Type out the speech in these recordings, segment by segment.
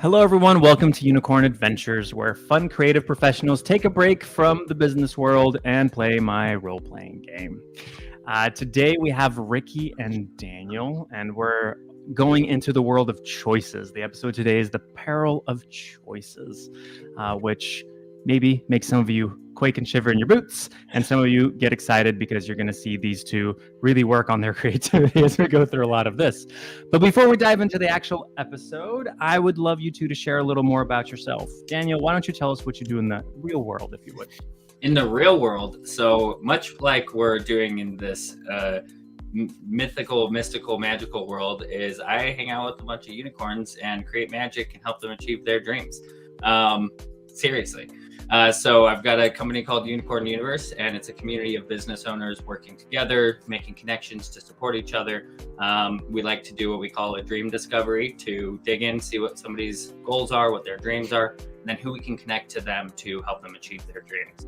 Hello, everyone. Welcome to Unicorn Adventures, where fun creative professionals take a break from the business world and play my role-playing game. Today, we have Ricky and Daniel, and we're going into the world of choices. The episode today is the Peril of Choices, which maybe makes some of you quake and shiver in your boots, and some of you get excited because you're going to see these two really work on their creativity as we go through a lot of this. But before we dive into the actual episode, I would love you two to share a little more about yourself. Daniel, why don't you tell us what you do in the real world, if you would? In the real world, so much like we're doing in this mystical, magical world, is I hang out with a bunch of unicorns and create magic and help them achieve their dreams. Seriously. So I've got a company called Unicorn Universe, and it's a community of business owners working together, making connections to support each other. We like to do what we call a dream discovery, to dig in, see what somebody's goals are, what their dreams are, and then who we can connect to them to help them achieve their dreams.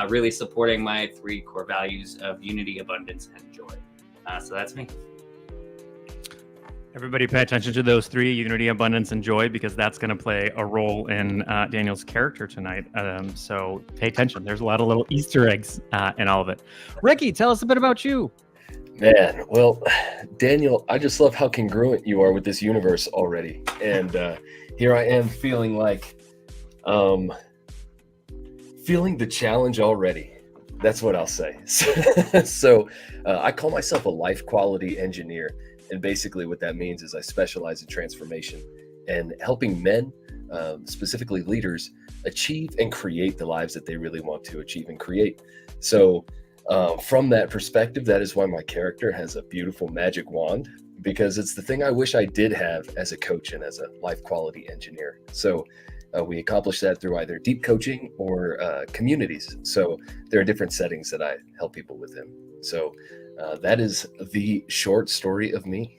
Really supporting my 3 core values of unity, abundance, and joy. So that's me. Everybody pay attention to those 3, unity, abundance, and joy, because that's going to play a role in Daniel's character tonight. So pay attention. There's a lot of little Easter eggs in all of it. Ricky, tell us a bit about you. Man, well, Daniel, I just love how congruent you are with this universe already. And here I am feeling like, feeling the challenge already. That's what I'll say. So I call myself a life quality engineer. And basically what that means is I specialize in transformation and helping men, specifically leaders, achieve and create the lives that they really want to achieve and create. So from that perspective, that is why my character has a beautiful magic wand, because it's the thing I wish I did have as a coach and as a life quality engineer. So we accomplish that through either deep coaching or communities. So there are different settings that I help people with them. So that is the short story of me.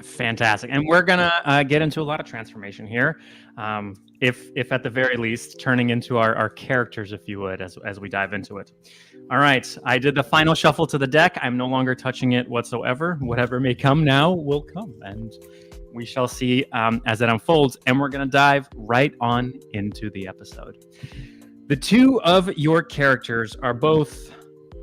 Fantastic. And we're going to get into a lot of transformation here. If at the very least, turning into our characters, if you would, as we dive into it. All right. I did the final shuffle to the deck. I'm no longer touching it whatsoever. Whatever may come now will come. And we shall see as it unfolds. And we're going to dive right on into the episode. The 2 of your characters are both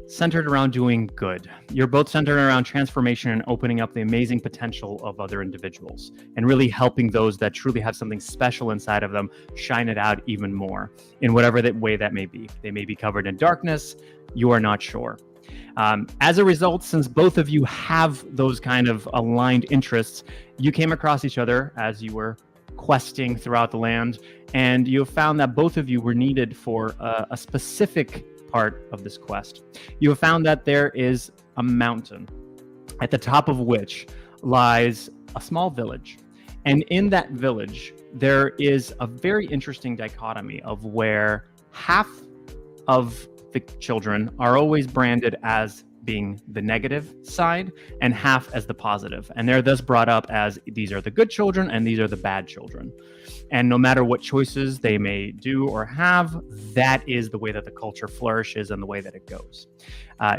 centered around doing good. You're both centered around transformation and opening up the amazing potential of other individuals and really helping those that truly have something special inside of them shine it out even more in whatever that way that may be. They may be covered in darkness. You are not sure. As a result, since both of you have those kind of aligned interests, you came across each other as you were questing throughout the land, and you have found that both of you were needed for a specific part of this quest. You have found that there is a mountain at the top of which lies a small village. And in that village, there is a very interesting dichotomy of where half of the children are always branded as being the negative side and half as the positive. And they're thus brought up as these are the good children and these are the bad children. And no matter what choices they may do or have, that is the way that the culture flourishes and the way that it goes.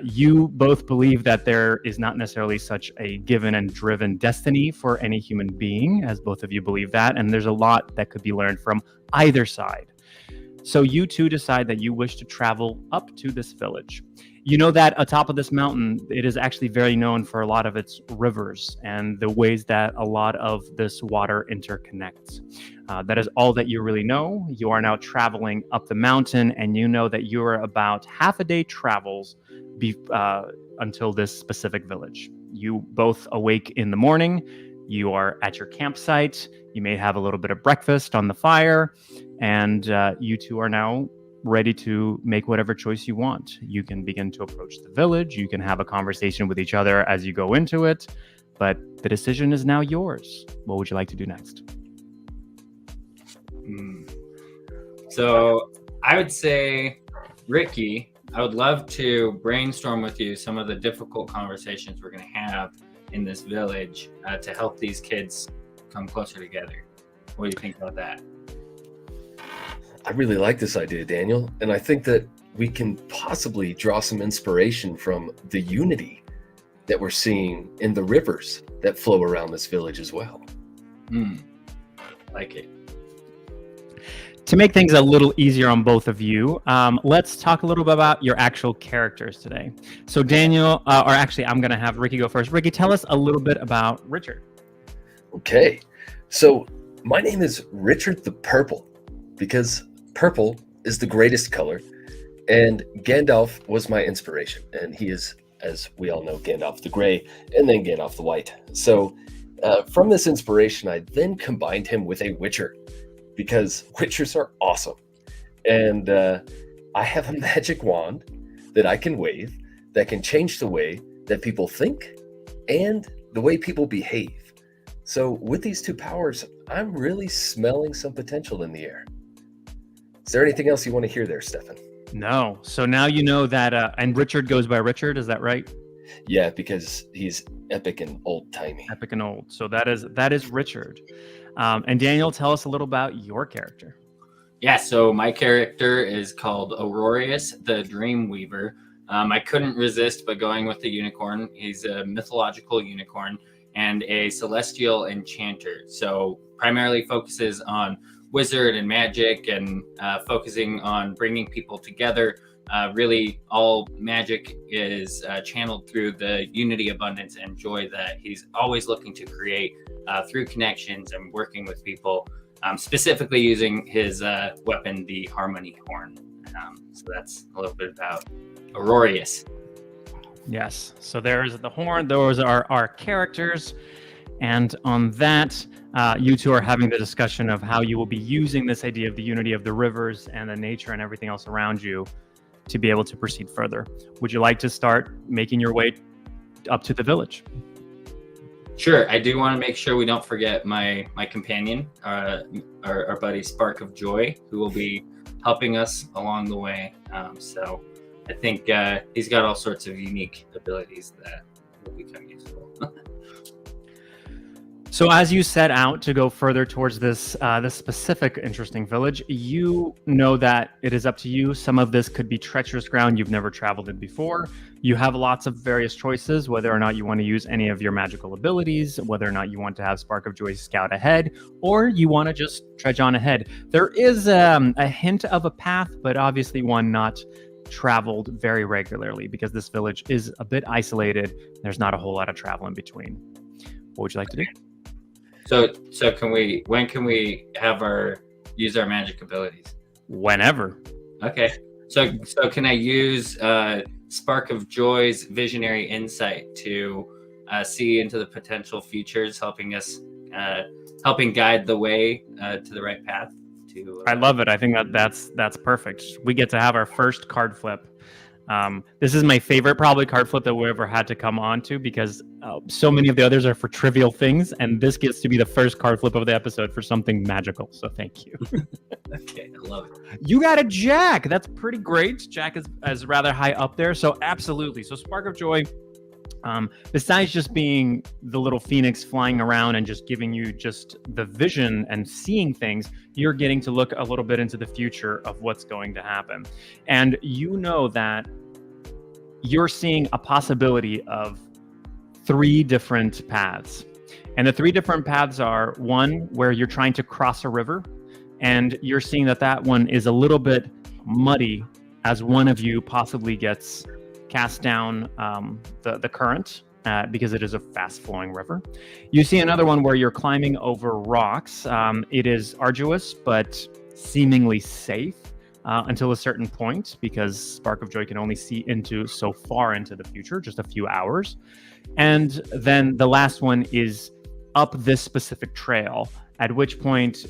You both believe that there is not necessarily such a given and driven destiny for any human being, as both of you believe that. And there's a lot that could be learned from either side. So you two decide that you wish to travel up to this village. You know that atop of this mountain, it is actually very known for a lot of its rivers and the ways that a lot of this water interconnects. That is all that you really know. You are now traveling up the mountain, and you know that you are about half a day travels until this specific village. You both awake in the morning. You are at your campsite. You may have a little bit of breakfast on the fire, and you two are now ready to make whatever choice you want. You can begin to approach the village. You can have a conversation with each other as you go into it, but the decision is now yours. What would you like to do next? So I would say, Ricky, I would love to brainstorm with you some of the difficult conversations we're going to have in this village to help these kids come closer together. What do you think about that? I really like this idea, Daniel. And I think that we can possibly draw some inspiration from the unity that we're seeing in the rivers that flow around this village as well. like it. To make things a little easier on both of you, let's talk a little bit about your actual characters today. So Daniel, or actually I'm going to have Ricky go first. Ricky, tell us a little bit about Richard. Okay, so my name is Richard the Purple because purple is the greatest color, and Gandalf was my inspiration, and he is, as we all know, Gandalf the Gray, and then Gandalf the White. So from this inspiration, I then combined him with a Witcher, because Witchers are awesome. And I have a magic wand that I can wave that can change the way that people think and the way people behave. So with these two powers, I'm really smelling some potential in the air. Is there anything else you want to hear there, Stefan? No. So now you know that, and Richard goes by Richard, is that right? Yeah, because he's epic and old-timey. Epic and old. So that is Richard. And Daniel, tell us a little about your character. Yeah, so my character is called Aurorius, the Dreamweaver. I couldn't resist but going with the unicorn. He's a mythological unicorn and a celestial enchanter. So primarily focuses on wizard and magic and focusing on bringing people together. Really, all magic is channeled through the unity, abundance, and joy that he's always looking to create through connections and working with people, specifically using his weapon, the Harmony Horn. So that's a little bit about Aurorius. Yes. So there's the horn. Those are our characters. And on that, you two are having the discussion of how you will be using this idea of the unity of the rivers and the nature and everything else around you to be able to proceed further. Would you like to start making your way up to the village? Sure. I do want to make sure we don't forget my companion, our buddy Spark of Joy, who will be helping us along the way. So I think he's got all sorts of unique abilities that will become useful. So as you set out to go further towards this specific interesting village, you know that it is up to you. Some of this could be treacherous ground you've never traveled in before. You have lots of various choices, whether or not you want to use any of your magical abilities, whether or not you want to have Spark of Joy scout ahead, or you want to just trudge on ahead. There is a hint of a path, but obviously one not traveled very regularly because this village is a bit isolated. There's not a whole lot of travel in between. What would you like to do? So when can we use our magic abilities? Whenever. Okay. So can I use Spark of Joy's visionary insight to see into the potential futures, helping guide the way to the right path? I love it. I think that's perfect. We get to have our first card flip. This is my favorite probably card flip that we ever had to come on to because so many of the others are for trivial things, and this gets to be the first card flip of the episode for something magical. So thank you. Okay, I love it. You got a Jack. That's pretty great. Jack is rather high up there. So absolutely. So Spark of Joy, besides just being the little phoenix flying around and just giving you just the vision and seeing things, you're getting to look a little bit into the future of what's going to happen. And you know that you're seeing a possibility of 3 different paths. And the 3 different paths are one where you're trying to cross a river, and you're seeing that one is a little bit muddy as one of you possibly gets cast down the current because it is a fast-flowing river. You see another one where you're climbing over rocks. It is arduous, but seemingly safe until a certain point, because Spark of Joy can only see into so far into the future, just a few hours. And then the last one is up this specific trail, at which point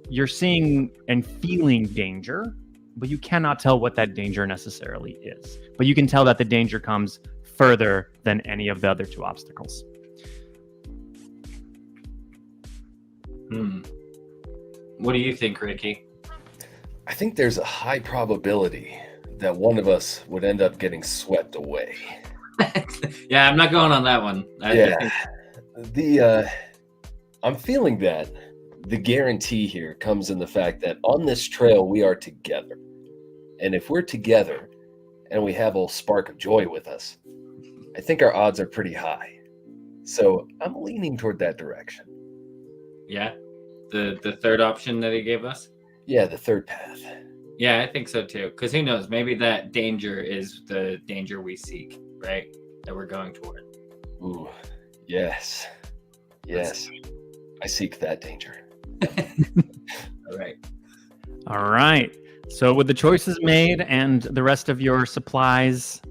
you're seeing and feeling danger, but you cannot tell what that danger necessarily is. But you can tell that the danger comes further than any of the other 2 obstacles. What do you think, Ricky? I think there's a high probability that one of us would end up getting swept away. Yeah, I'm not going on that one. I'm feeling that the guarantee here comes in the fact that on this trail we are together. And if we're together and we have old Spark of Joy with us, I think our odds are pretty high. So I'm leaning toward that direction. Yeah. the third option that he gave us? Yeah, the third path. Yeah, I think so too. Because who knows? Maybe that danger is the danger we seek, right? That we're going toward. Ooh, yes. Yes. I seek that danger. All right. All right. So with the choices made and the rest of your supplies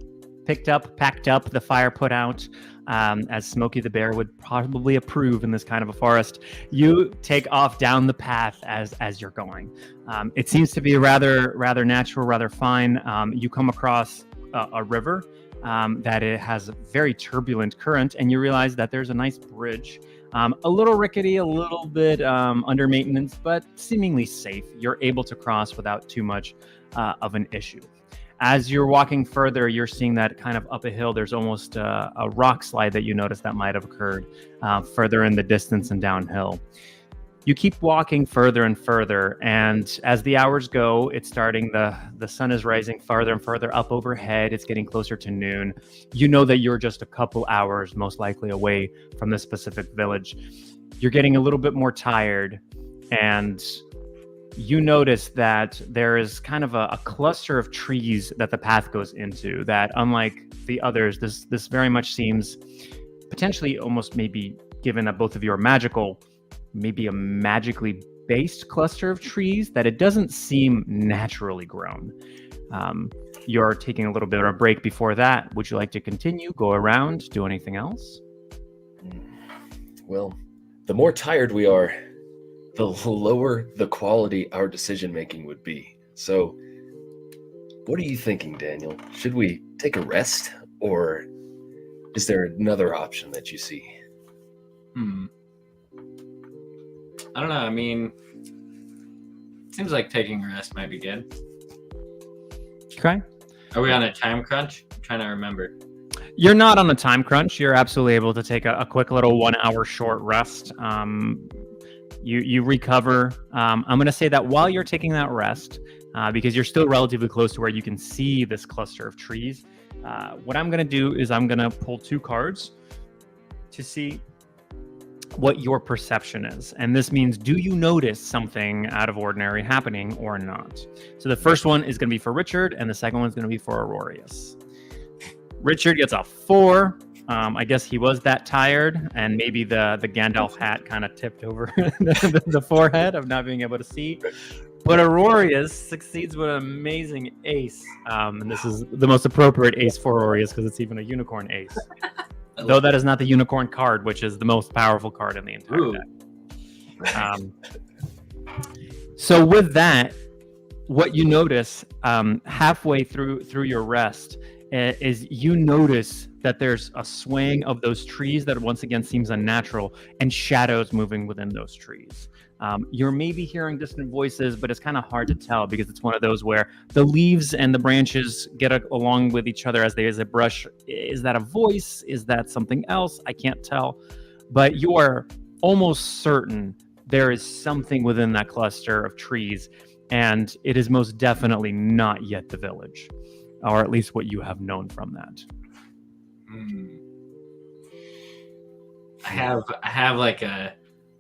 picked up, packed up, the fire put out, as Smokey the Bear would probably approve in this kind of a forest, you take off down the path as you're going. It seems to be rather natural, rather fine. You come across a river that it has a very turbulent current, and you realize that there's a nice bridge. A little rickety, a little bit under maintenance, but seemingly safe. You're able to cross without too much of an issue. As you're walking further, you're seeing that kind of up a hill, there's almost a rock slide that you notice that might have occurred further in the distance and downhill. You keep walking further and further, and as the hours go, it's starting, the sun is rising farther and further up overhead. It's getting closer to noon. You know that you're just a couple hours most likely away from this specific village. You're getting a little bit more tired, and you notice that there is kind of a cluster of trees that the path goes into that, unlike the others, this very much seems potentially almost maybe, given that both of you are magical, maybe a magically based cluster of trees, that it doesn't seem naturally grown. You're taking a little bit of a break before that. Would you like to continue, go around, do anything else? Well, the more tired we are, the lower the quality our decision making would be. So, what are you thinking, Daniel? Should we take a rest, or is there another option that you see? I don't know. I mean, seems like taking a rest might be good. Okay. Are we on a time crunch? I'm trying to remember. You're not on a time crunch. You're absolutely able to take a quick little 1 hour short rest. You recover. I'm going to say that while you're taking that rest, because you're still relatively close to where you can see this cluster of trees, what I'm going to do is I'm going to pull 2 cards to see what your perception is. And this means, do you notice something out of ordinary happening or not? So the first one is going to be for Richard, and the second one is going to be for Aurorius. Richard gets a 4. I guess he was that tired, and maybe the Gandalf hat kind of tipped over the forehead of not being able to see. But Aurorius succeeds with an amazing ace. And this is the most appropriate ace for Aurorius because it's even a unicorn ace. Though that is not the unicorn card, which is the most powerful card in the entire deck. So with that, what you notice halfway through your rest is you notice that there's a swaying of those trees that once again seems unnatural, and shadows moving within those trees. You're maybe hearing distant voices, but it's kind of hard to tell because it's one of those where the leaves and the branches get along with each other as they brush. Is that a voice? Is that something else? I can't tell. But you are almost certain there is something within that cluster of trees, and it is most definitely not yet the village, or at least what you have known from that. I have like a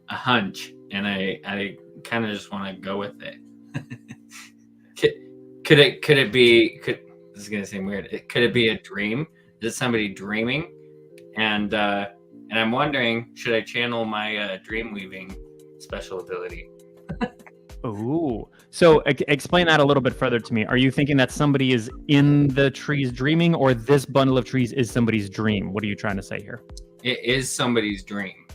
hunch, and I kind of just want to go with it. Could it be? This is gonna seem weird. Could it be a dream? Is it somebody dreaming? And I'm wondering, should I channel my dream weaving special ability? Ooh. So explain that a little bit further to me. Are you thinking that somebody is in the trees dreaming, or this bundle of trees is somebody's dream? What are you trying to say here? It is somebody's dream.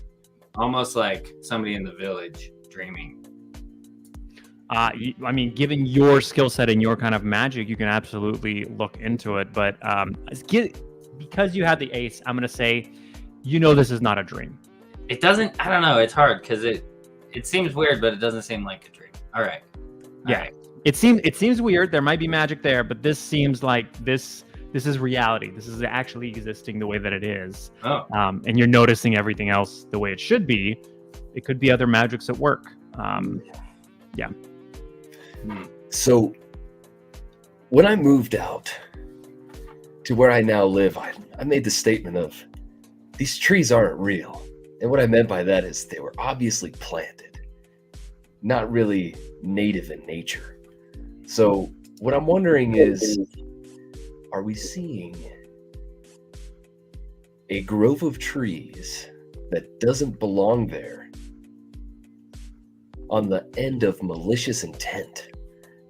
Almost like somebody in the village dreaming. I mean, given your skill set and your kind of magic, you can absolutely look into it. But because you had the ace, I'm going to say, this is not a dream. It doesn't, I don't know. It's hard because it seems weird, but it doesn't seem like a dream. All right. Yeah. Right. It seems weird. There might be magic there, but this seems like this is reality. This is actually existing the way that it is. Oh. And you're noticing everything else the way it should be. It could be other magics at work. Yeah. So when I moved out to where I now live, I made the statement of, these trees aren't real. And what I meant by that is they were obviously planted. not really native in nature. So what I'm wondering is, are we seeing a grove of trees that doesn't belong there on the end of malicious intent?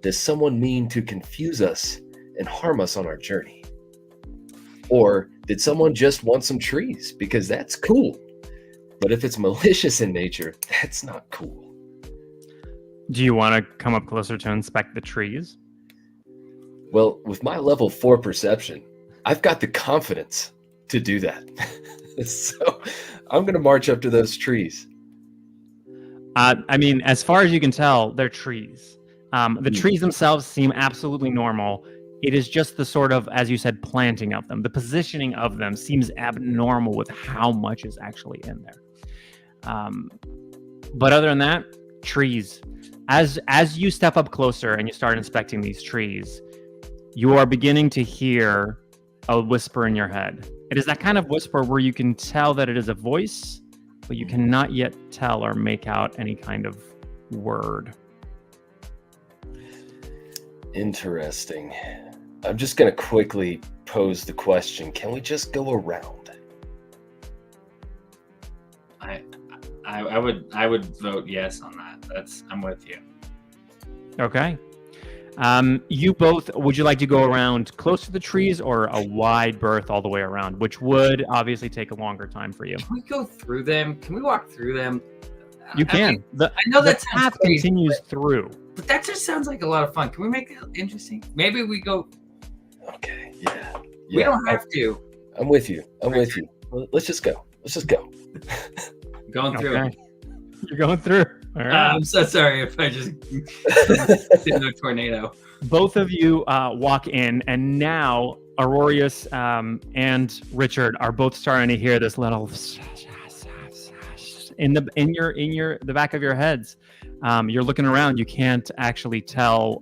Does someone mean to confuse us and harm us on our journey? Or did someone just want some trees? Because that's cool. But if it's malicious in nature, that's not cool. Do you want to come up closer to inspect the trees? Well, with my level 4 perception, I've got the confidence to do that. So I'm going to march up to those trees. I mean, as far as you can tell, they're trees. The trees themselves seem absolutely normal. It is just the sort of, as you said, planting of them. The positioning of them seems abnormal with how much is actually in there. But other than that, trees. As you step up closer and you start inspecting these trees, you are beginning to hear a whisper in your head. It is that kind of whisper where you can tell that it is a voice, but you cannot yet tell or make out any kind of word. Interesting. I'm just going to quickly pose the question, can we just go around? I would vote yes on that. I'm with you. Okay. You both, would you like to go around close to the trees or a wide berth all the way around, which would obviously take a longer time for you? Can we go through them? Can we walk through them? You can. I know the that sounds path crazy, continues through. but that just sounds like a lot of fun. Can we make it interesting? Maybe we go. Okay, yeah. We don't have to. I'm with you. Let's just go. Going through. Okay. You're going through. All right. I'm so sorry if I just did a tornado. Both of you walk in, and now Aurorius and Richard are both starting to hear this little in the back of your heads. You're looking around. You can't actually tell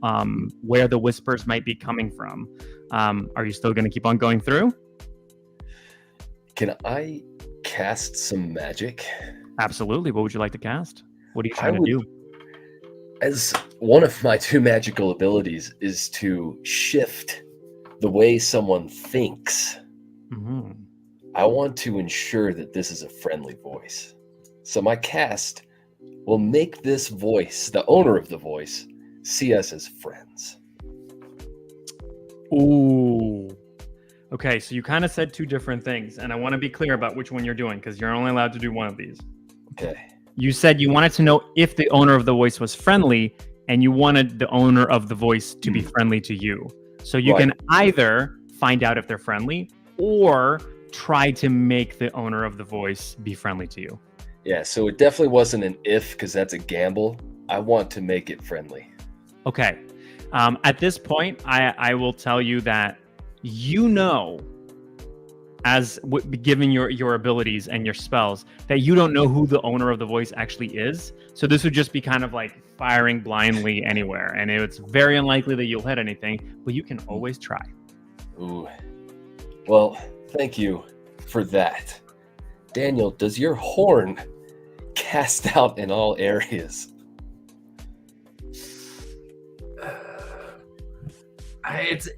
where the whispers might be coming from. Are you still going to keep on going through? Can I cast some magic? Absolutely. What would you like to cast? What are you trying to do? As one of my 2 magical abilities is to shift the way someone thinks. Mm-hmm. I want to ensure that this is a friendly voice. So my cast will make this voice, the owner of the voice, see us as friends. Ooh. Okay, so you kind of said 2 different things, and I want to be clear about which one you're doing because you're only allowed to do one of these. Okay. You said you wanted to know if the owner of the voice was friendly, and you wanted the owner of the voice to be friendly to you. So you can either find out if they're friendly or try to make the owner of the voice be friendly to you. Yeah, so it definitely wasn't an if because that's a gamble. I want to make it friendly. Okay. At this point, I will tell you that you know, given your abilities and your spells, that you don't know who the owner of the voice actually is. So this would just be kind of like firing blindly anywhere, and it's very unlikely that you'll hit anything, but you can always try. Ooh. Well, thank you for that. Daniel, does your horn cast out in all areas?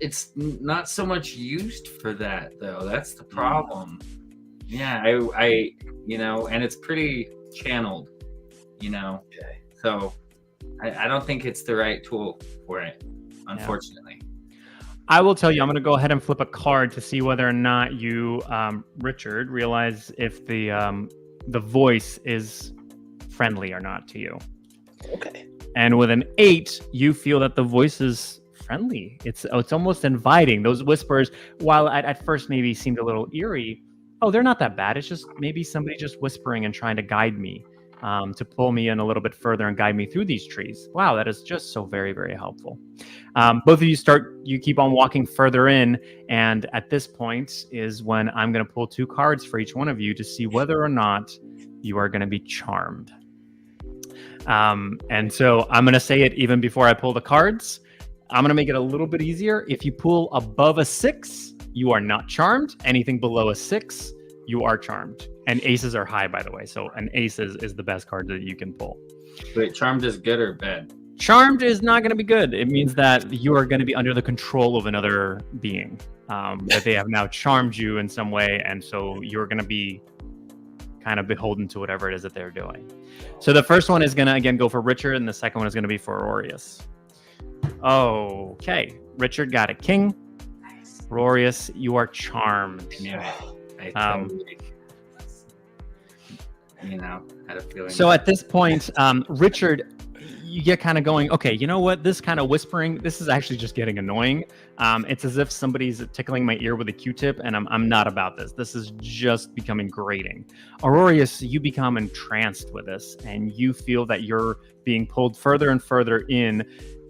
It's not so much used for that though. That's the problem. Yeah, I and it's pretty channeled, Okay. So I don't think it's the right tool for it, unfortunately. I will tell you, I'm going to go ahead and flip a card to see whether or not you, Richard, realize if the voice is friendly or not to you. Okay. And with an 8, you feel that the voice is friendly. It's almost inviting. Those whispers, while at first maybe seemed a little eerie, they're not that bad. It's just maybe somebody just whispering and trying to guide me, to pull me in a little bit further and guide me through these trees. Wow, that is just so very, very helpful. Both of you keep on walking further in, and at this point is when I'm going to pull 2 cards for each one of you to see whether or not you are going to be charmed. And so I'm going to say it even before I pull the cards. I'm going to make it a little bit easier. If you pull above a 6, you are not charmed. Anything below a 6, you are charmed. And aces are high, by the way. So an ace is the best card that you can pull. Wait, charmed is good or bad? Charmed is not going to be good. It means that you are going to be under the control of another being. That they have now charmed you in some way, and so you're going to be kind of beholden to whatever it is that they're doing. So the first one is going to again go for Richard, and the second one is going to be for Aurorius. Okay, Richard got a king. Aurorius, you are charmed. Yeah, I totally, had a feeling. So at this point, Richard, you get kind of going, okay, you know what? This kind of whispering, this is actually just getting annoying. It's as if somebody's tickling my ear with a Q-tip, and I'm not about this. This is just becoming grating. Aurorius, you become entranced with this, and you feel that you're being pulled further and further in,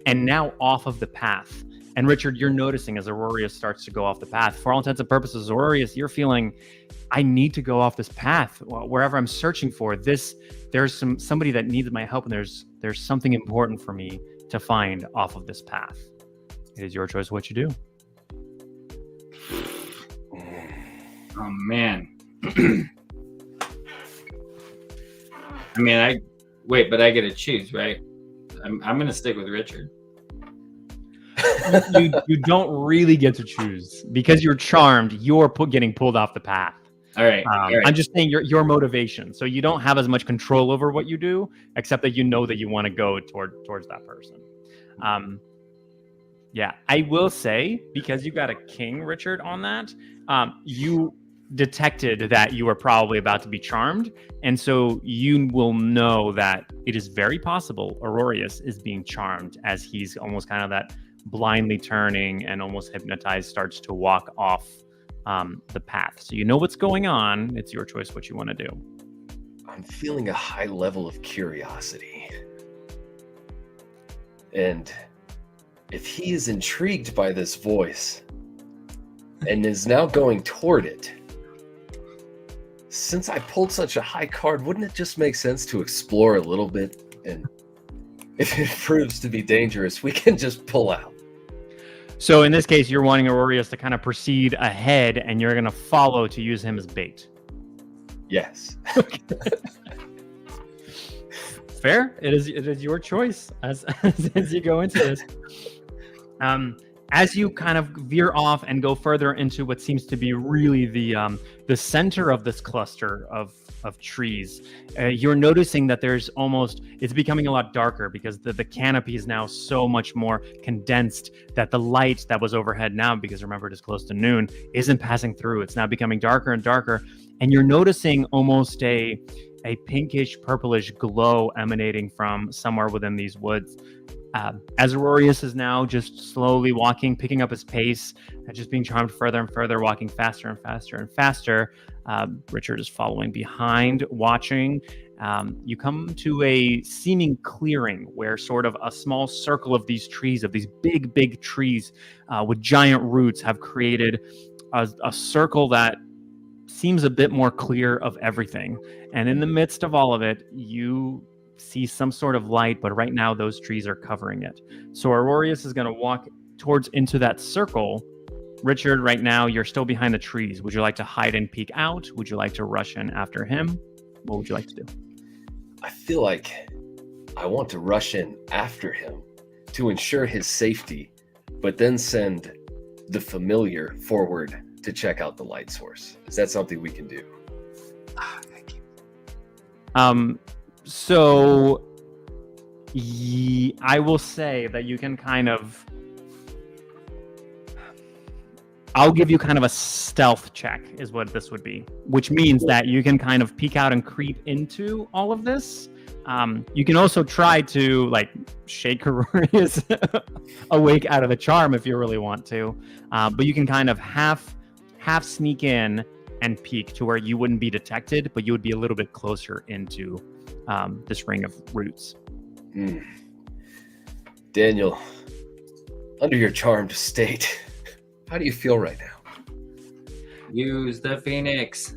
and now off of the path. And Richard, you're noticing as Aurorius starts to go off the path. For all intents and purposes, Aurorius, you're feeling, I need to go off this path. Wherever I'm searching for this, there's somebody that needs my help, and there's something important for me to find off of this path. It is your choice what you do. Oh man. But I get to choose, right? I'm gonna stick with Richard. you don't really get to choose because you're charmed. You're getting pulled off the path. All right. I'm just saying your motivation. So you don't have as much control over what you do, except that you know that you want to go towards that person. Yeah, I will say, because you got a king, Richard, on that, you detected that you were probably about to be charmed. And so you will know that it is very possible Aurorius is being charmed as he's almost kind of that blindly turning and almost hypnotized starts to walk off the path. So you know what's going on. It's your choice what you want to do. I'm feeling a high level of curiosity. And if he is intrigued by this voice and is now going toward it, since I pulled such a high card, wouldn't it just make sense to explore a little bit? And if it proves to be dangerous, we can just pull out. So in this case, you're wanting Aurorius to kind of proceed ahead, and you're going to follow to use him as bait. Yes. Fair. It is your choice as you go into this. As you kind of veer off and go further into what seems to be really the center of this cluster of trees, you're noticing that it's becoming a lot darker because the canopy is now so much more condensed that the light that was overhead now, because remember it is close to noon, isn't passing through. It's now becoming darker and darker, and you're noticing almost a pinkish purplish glow emanating from somewhere within these woods. As Aurorius is now just slowly walking, picking up his pace, and just being charmed further and further, walking faster and faster and faster. Richard is following behind, watching. You come to a seeming clearing where sort of a small circle of these trees, of these big, big trees with giant roots, have created a circle that seems a bit more clear of everything. And in the midst of all of it, you see some sort of light, but right now those trees are covering it. So Aurorius is going to walk into that circle. Richard, right now you're still behind the trees. Would you like to hide and peek out? Would you like to rush in after him? What would you like to do? I feel like I want to rush in after him to ensure his safety, but then send the familiar forward to check out the light source. Is that something we can do? Thank you. So I will say that you can I'll give you kind of a stealth check is what this would be, which means that you can kind of peek out and creep into all of this. You can also try to shake Aurorius awake out of the charm if you really want to, but you can kind of half sneak in and peek to where you wouldn't be detected, but you would be a little bit closer into this ring of roots. Daniel, under your charmed state, how do you feel right now? Use the Phoenix.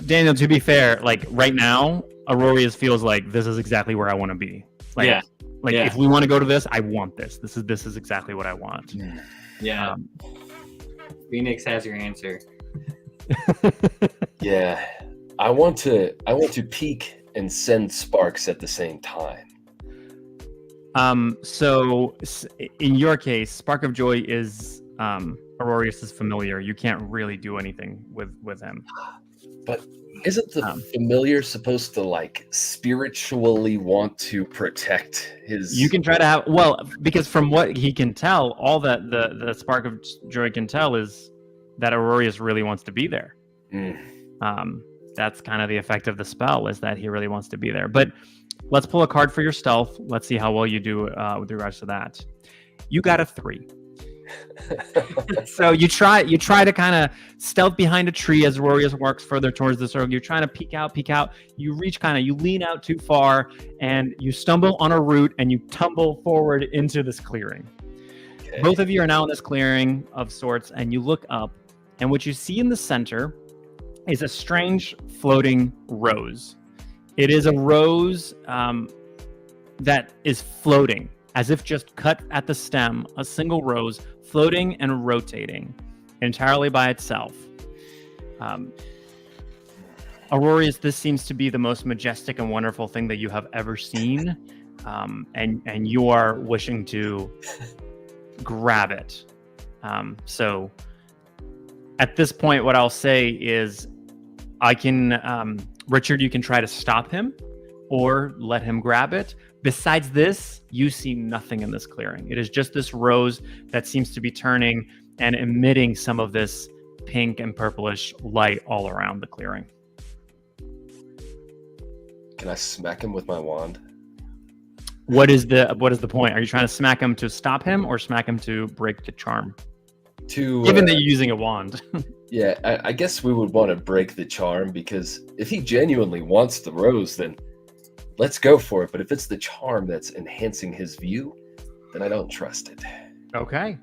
Daniel, to be fair, right now, Aurorius feels like this is exactly where I want to be. If we want to go to this, I want this. This is exactly what I want. Yeah. Phoenix has your answer. Yeah. I want to peek and send sparks at the same time? So in your case, Spark of Joy is Aurorius's familiar. You can't really do anything with him. But isn't the Um, familiar supposed to like spiritually want to protect his? You can try to have because from what he can tell, all that the Spark of Joy can tell is that Aurorius really wants to be there. That's kind of the effect of the spell, is that he really wants to be there. But let's pull a card for your stealth. Let's see how well you do with regards to that. You got a 3. So you try to kind of stealth behind a tree as Aurorius walks further towards the circle. You're trying to peek out. You you lean out too far, and you stumble on a root, and you tumble forward into this clearing. Okay. Both of you are now in this clearing of sorts, and you look up, and what you see in the center is a strange floating rose. It is a rose that is floating, as if just cut at the stem, a single rose floating and rotating entirely by itself. Aurorius, this seems to be the most majestic and wonderful thing that you have ever seen, and you are wishing to grab it. So at this point, what I'll say is I can, Richard, you can try to stop him or let him grab it. Besides this, you see nothing in this clearing. It is just this rose that seems to be turning and emitting some of this pink and purplish light all around the clearing. Can I smack him with my wand? What is the point? Are you trying to smack him to stop him or smack him to break the charm? Given that you're using a wand. Yeah, I guess we would want to break the charm, because if he genuinely wants the rose, then let's go for it. But if it's the charm that's enhancing his view, then I don't trust it. Okay.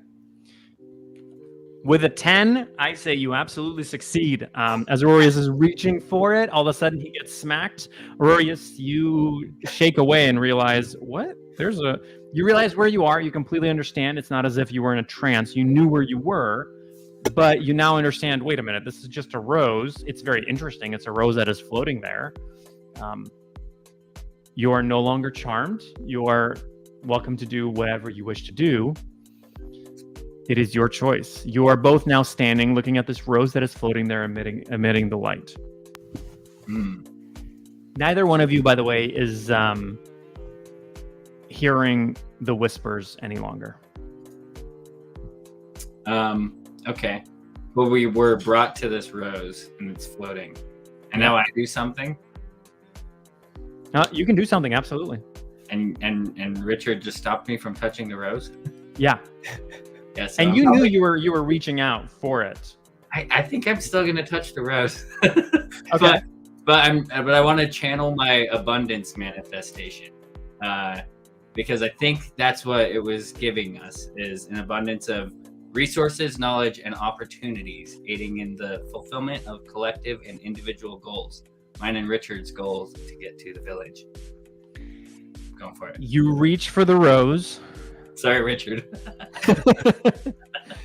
With a 10, I say you absolutely succeed. As Aurorius is reaching for it, all of a sudden he gets smacked. Aurorius, you shake away and realize, what? You realize where you are. You completely understand. It's not as if you were in a trance. You knew where you were, but you now understand, wait a minute, this is just a rose. It's very interesting. It's a rose that is floating there. You are no longer charmed. You are welcome to do whatever you wish to do. It is your choice. You are both now standing, looking at this rose that is floating there, emitting the light. Neither one of you, by the way, is hearing the whispers any longer. Okay. Well, we were brought to this rose, and it's floating. And now I do something? You can do something, absolutely. And Richard just stopped me from touching the rose? Yeah. Yeah, so and you knew you were reaching out for it. I think I'm still gonna touch the rose. Okay. But I want to channel my abundance manifestation, because I think that's what it was giving us, is an abundance of resources, knowledge, and opportunities, aiding in the fulfillment of collective and individual goals. Mine and Richard's goals to get to the village. I'm going for it. You reach for the rose. Sorry, Richard.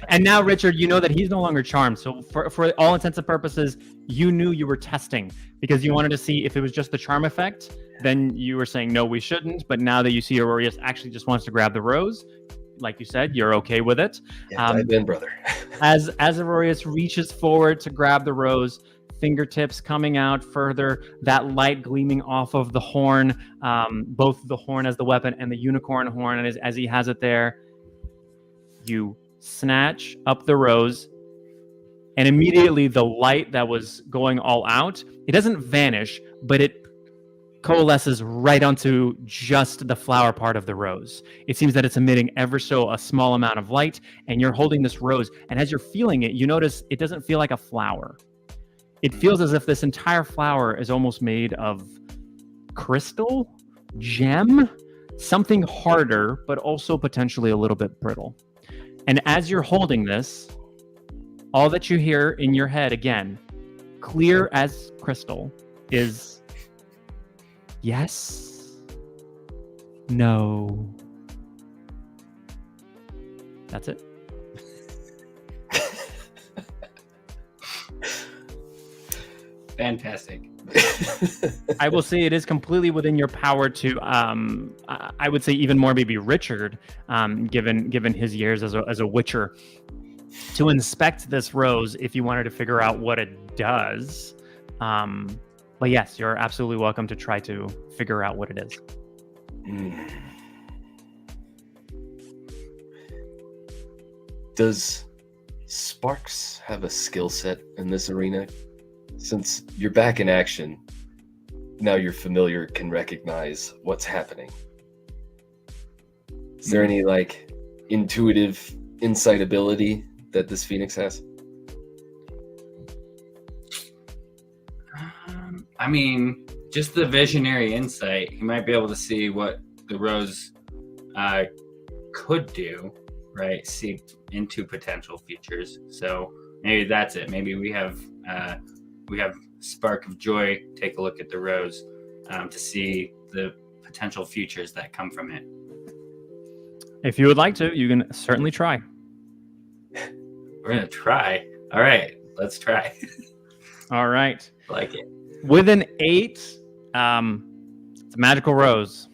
And now, Richard, you know that he's no longer charmed. So for all intents and purposes, you knew you were testing because you wanted to see if it was just the charm effect. Then you were saying, no, we shouldn't. But now that you see Aurorius actually just wants to grab the rose, like you said, you're okay with it. Yeah, dive in, brother. as Aurorius reaches forward to grab the rose, fingertips coming out further, that light gleaming off of the horn, both the horn as the weapon and the unicorn horn as he has it there. You snatch up the rose, and immediately the light that was going all out, it doesn't vanish, but it coalesces right onto just the flower part of the rose. It seems that it's emitting ever so a small amount of light, and you're holding this rose, and as you're feeling it, you notice it doesn't feel like a flower. It feels as if this entire flower is almost made of crystal, gem, something harder, but also potentially a little bit brittle. And as you're holding this, all that you hear in your head, again, clear as crystal, is yes, no. That's it. Fantastic. I will say it is completely within your power to, I would say even more maybe Richard, given his years as a witcher, to inspect this rose if you wanted to figure out what it does. But yes, you're absolutely welcome to try to figure out what it is. Does Sparks have a skill set in this arena? Since you're back in action, now your familiar can recognize what's happening. Is there any like intuitive insight ability that this Phoenix has? I mean, just the visionary insight. He might be able to see what the rose could do, right? See into potential futures. So maybe that's it. Maybe we have Spark of Joy take a look at the rose to see the potential futures that come from it. If you would like to, you can certainly try. We're gonna try. All right, let's try. All right. I like it. With an 8, it's a magical rose.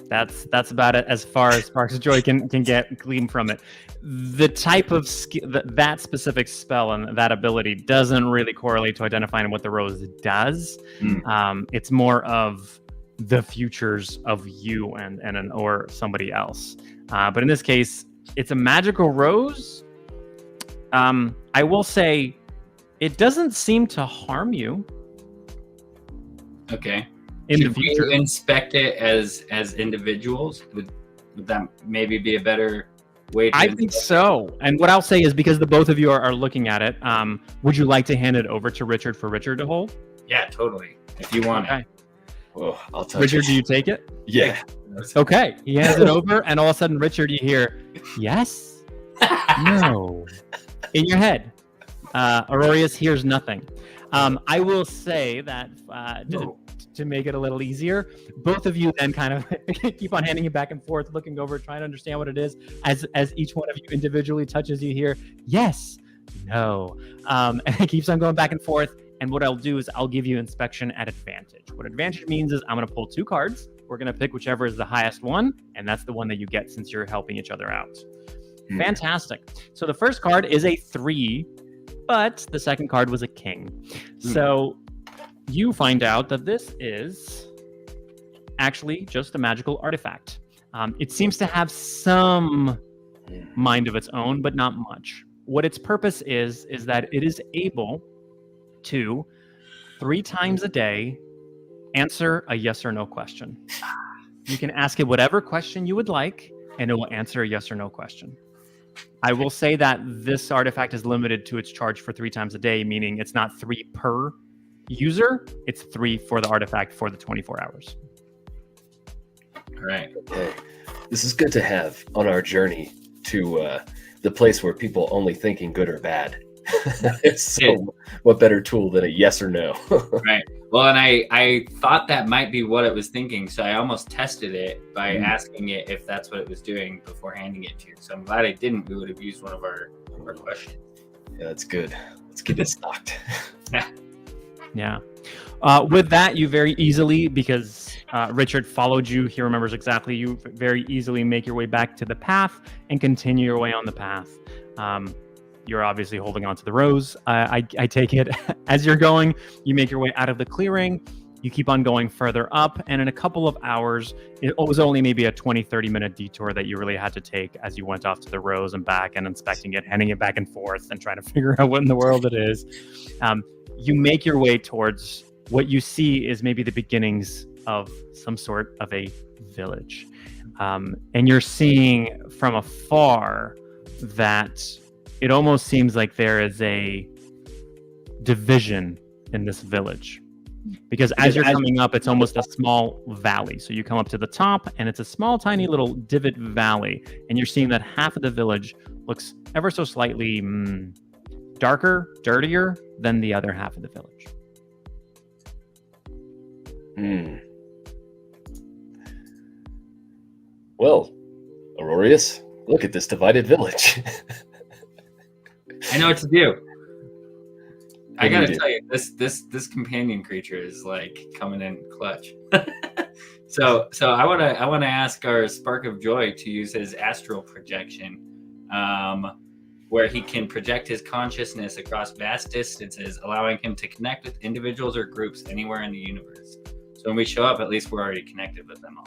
That's about it as far as Sparks of Joy can glean from it. The type of that specific spell and that ability doesn't really correlate to identifying what the rose does. It's more of the futures of you and or somebody else. But in this case, it's a magical rose. I will say it doesn't seem to harm you. Okay. In Should the future, we inspect it as individuals? Would that maybe be a better way to I think so. And what I'll say is, because the both of you are looking at it, would you like to hand it over to Richard for Richard to hold? Yeah, totally. If you want Okay. it. Well, I'll touch Richard, it. do you take it? Yeah. Okay. He hands it over, and all of a sudden, Richard, you hear, yes, no, in your head. Aurorius hears nothing. I will say that to make it a little easier, both of you then kind of keep on handing it back and forth, looking over, trying to understand what it is. As each one of you individually touches, you hear yes, no, and it keeps on going back and forth. And what I'll do is I'll give you inspection at advantage. What advantage means is I'm going to pull 2 cards. We're going to pick whichever is the highest one, and that's the one that you get since you're helping each other out. Fantastic. So the first card is a 3. But the second card was a king. So you find out that this is actually just a magical artifact. It seems to have some mind of its own, but not much. What its purpose is that it is able to 3 times a day answer a yes or no question. You can ask it whatever question you would like, and it will answer a yes or no question. I will say that this artifact is limited to its charge for 3 times a day, meaning it's not 3 per user. It's 3 for the artifact for the 24 hours. All right. Okay. This is good to have on our journey to the place where people only thinking good or bad. So what better tool than a yes or no? Right. Well, and I thought that might be what it was thinking, so I almost tested it by asking it if that's what it was doing before handing it to you. So I'm glad I didn't. We would have used one of our questions. Yeah, that's good. Let's get it stocked. Yeah. With that, you very easily, because Richard followed you, he remembers exactly, you very easily make your way back to the path and continue your way on the path. You're obviously holding on to the rose. I take it as you're going, you make your way out of the clearing, you keep on going further up, and in a couple of hours, it was only maybe a 20-30 minute detour that you really had to take as you went off to the rose and back and inspecting it, handing it back and forth and trying to figure out what in the world it is. You make your way towards what you see is maybe the beginnings of some sort of a village. And you're seeing from afar that it almost seems like there is a division in this village, because as you're coming up, it's almost a small valley. So you come up to the top and it's a small, tiny little divot valley. And you're seeing that half of the village looks ever so slightly darker, dirtier than the other half of the village. Well, Aurorius, look at this divided village. I know what to do. I gotta tell you, this companion creature is like coming in clutch. So I wanna ask our Spark of Joy to use his astral projection, where he can project his consciousness across vast distances, allowing him to connect with individuals or groups anywhere in the universe. So when we show up, at least we're already connected with them all.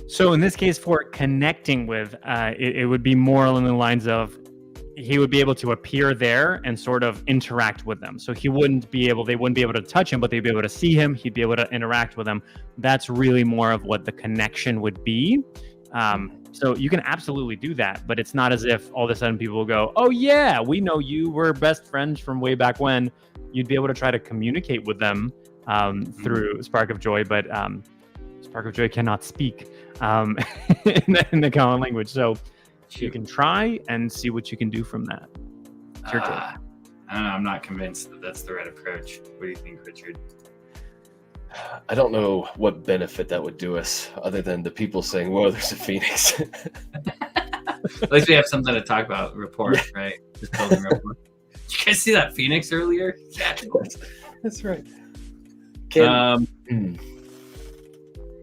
So in this case, for connecting with, it would be more along the lines of he would be able to appear there and sort of interact with them. So they wouldn't be able to touch him, but they'd be able to see him. He'd be able to interact with them. That's really more of what the connection would be. So you can absolutely do that, but it's not as if all of a sudden people will go, oh yeah, we know you, we're best friends from way back when. You'd be able to try to communicate with them through Spark of Joy, but Spark of Joy cannot speak in the common language. So you can try and see what you can do from that. It's your take. I don't know. I'm not convinced that that's the right approach. What do you think, Richard? I don't know what benefit that would do us other than the people saying, whoa, there's a phoenix. At least we have something to talk about. Rapport, right? Just building rapport. Did you guys see that phoenix earlier? Yeah. That's right. What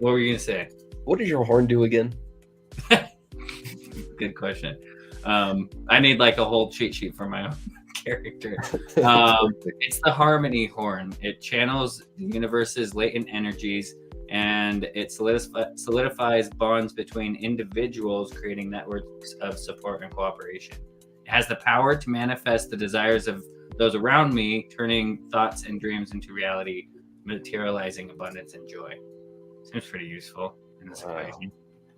were you going to say? What does your horn do again? Good question. I need like a whole cheat sheet for my own character. It's the harmony horn. It channels the universe's latent energies, and it solidifies bonds between individuals, creating networks of support and cooperation. It has the power to manifest the desires of those around me, turning thoughts and dreams into reality, materializing abundance and joy. Seems pretty useful in this equation.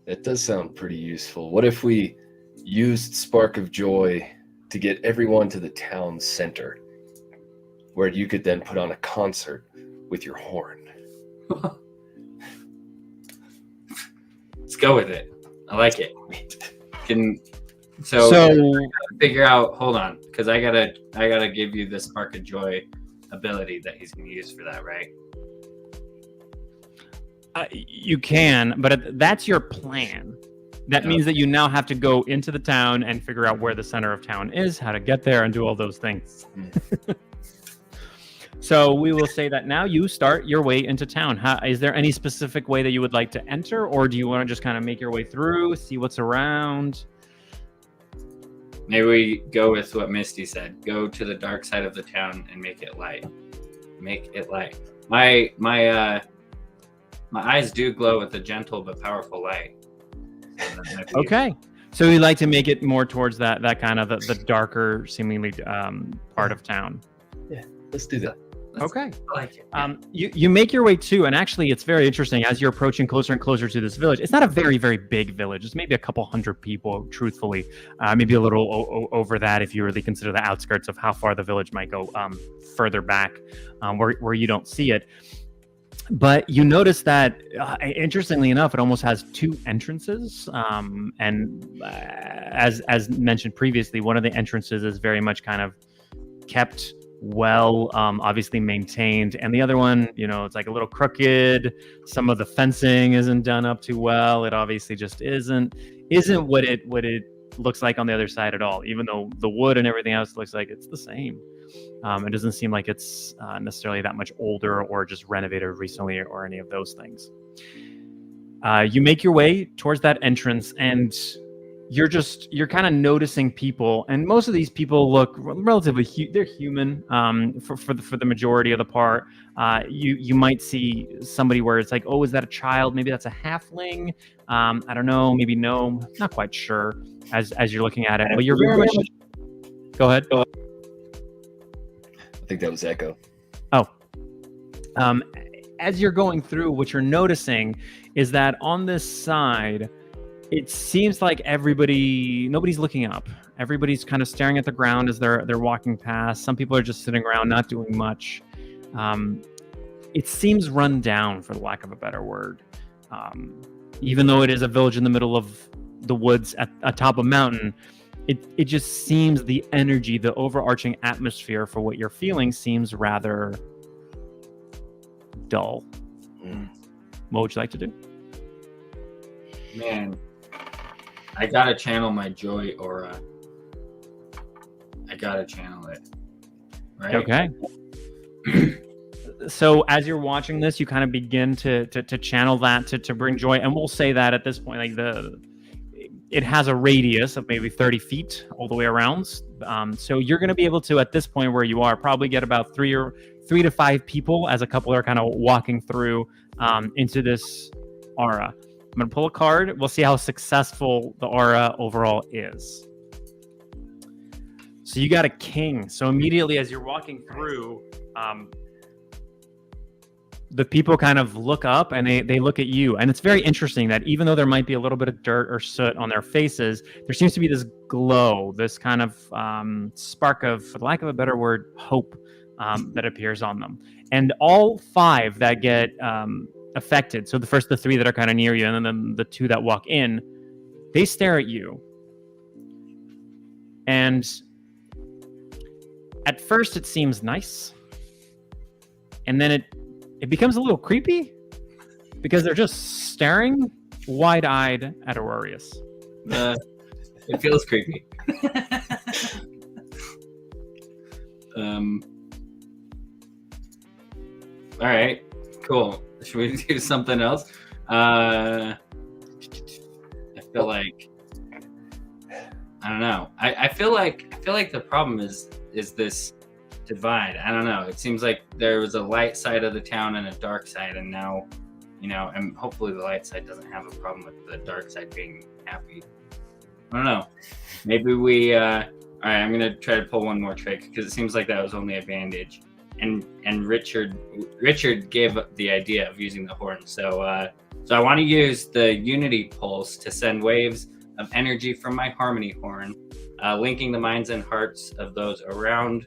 It does sound pretty useful. What if we used Spark of Joy to get everyone to the town center, where you could then put on a concert with your horn? Let's go with it. I like it. So figure out. Hold on, because I gotta give you the Spark of Joy ability that he's gonna use for that, right? You can, but that's your plan. That means that you now have to go into the town and figure out where the center of town is, how to get there, and do all those things. So we will say that now you start your way into town. Is there any specific way that you would like to enter, or do you want to just kind of make your way through, see what's around? Maybe we go with what Misty said. Go to the dark side of the town and make it light. Make it light. My eyes do glow with a gentle but powerful light. Okay. So we like to make it more towards that kind of the darker, seemingly part of town. Yeah, let's do that. Okay. I like it. Yeah. You make your way to, and actually it's very interesting as you're approaching closer and closer to this village. It's not a very, very big village. It's maybe a couple hundred people, truthfully. Maybe a little over that if you really consider the outskirts of how far the village might go further back where you don't see it. But you notice that, interestingly enough, it almost has two entrances. And as mentioned previously, one of the entrances is very much kind of kept well, obviously maintained. And the other one, it's like a little crooked. Some of the fencing isn't done up too well. It obviously just isn't what it looks like on the other side at all, even though the wood and everything else looks like it's the same. It doesn't seem like it's necessarily that much older or just renovated recently or any of those things. You make your way towards that entrance, and you're kind of noticing people, and most of these people look relatively they're human for the majority of the part. You might see somebody where it's like, oh, is that a child? Maybe that's a halfling. I don't know. Maybe no. Not quite sure. As you're looking at it, but you're very much. Go ahead. I think that was Echo. Oh. As you're going through, what you're noticing is that on this side, it seems like nobody's looking up. Everybody's kind of staring at the ground as they're walking past. Some people are just sitting around, not doing much. It seems run down, for the lack of a better word. Even though it is a village in the middle of the woods at atop a mountain, it just seems the energy, the overarching atmosphere for what you're feeling seems rather dull. What would you like to do? Man, I gotta channel my joy aura. I gotta channel it. right? Okay. So as you're watching this, you kind of begin to channel that to bring joy, and we'll say that at this point, like it has a radius of maybe 30 feet all the way around. So you're going to be able to, at this point where you are, probably get about three to five people as a couple are kind of walking through into this aura. I'm going to pull a card. We'll see how successful the aura overall is. So you got a king. So immediately as you're walking through, the people kind of look up and they look at you. And it's very interesting that even though there might be a little bit of dirt or soot on their faces, there seems to be this glow, this kind of spark of, for lack of a better word, hope that appears on them. And all five that get affected, so the three that are kind of near you and then the two that walk in, they stare at you. And at first it seems nice. And then it becomes a little creepy because they're just staring wide-eyed at Aurorius. It feels creepy. All right, cool. Should we do something else? I feel like I don't know. I feel like the problem is this divide. I don't know. It seems like there was a light side of the town and a dark side, and now, and hopefully the light side doesn't have a problem with the dark side being happy. I don't know. Maybe we. All right, I'm gonna try to pull one more trick because it seems like that was only a bandage, and Richard gave the idea of using the horn. So I want to use the Unity pulse to send waves of energy from my harmony horn, linking the minds and hearts of those around.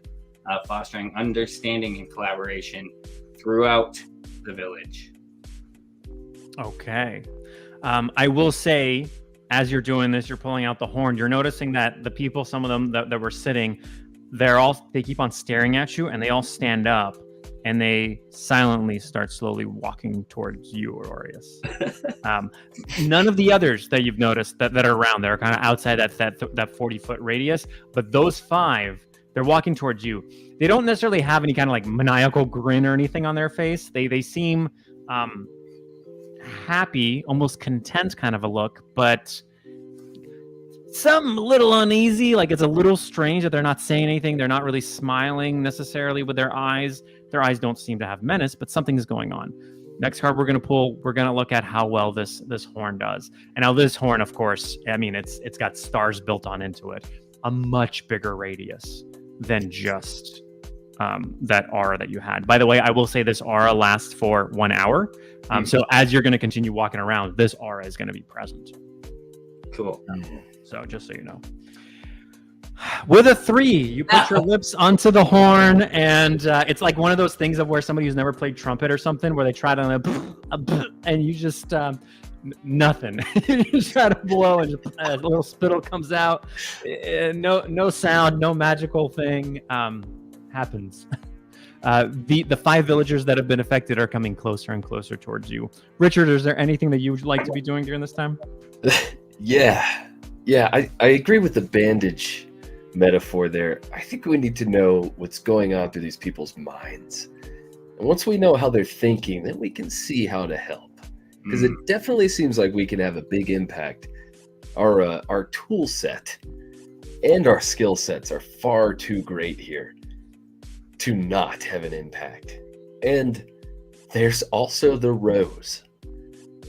Fostering understanding and collaboration throughout the village. Okay. I will say, as you're doing this, you're pulling out the horn, you're noticing that the people, some of them that were sitting, they keep on staring at you, and they all stand up, and they silently start slowly walking towards you, Aurorius. None of the others that you've noticed that are around, that are kind of outside that 40-foot radius, but those five, they're walking towards you. They don't necessarily have any kind of like maniacal grin or anything on their face. They seem happy, almost content kind of a look, but some little uneasy. Like it's a little strange that they're not saying anything. They're not really smiling necessarily with their eyes. Their eyes don't seem to have menace, but something is going on. Next card we're going to pull, we're going to look at how well this horn does. And now this horn, of course, I mean, it's got stars built on into it. A much bigger radius than just that aura that you had. By the way, I will say this aura lasts for 1 hour. So as you're going to continue walking around, this aura is going to be present. Cool. So just so you know. With a 3, you put your lips onto the horn, and it's like one of those things of where somebody who's never played trumpet or something, where they try to, and you just, nothing. You try to blow, and a little spittle comes out. No sound, no magical thing happens. The 5 villagers that have been affected are coming closer and closer towards you. Richard, is there anything that you would like to be doing during this time? Yeah, I agree with the bandage metaphor there. I think we need to know what's going on through these people's minds. And once we know how they're thinking, then we can see how to help. Because it definitely seems like we can have a big impact. Our tool set and our skill sets are far too great here to not have an impact. And there's also the rose.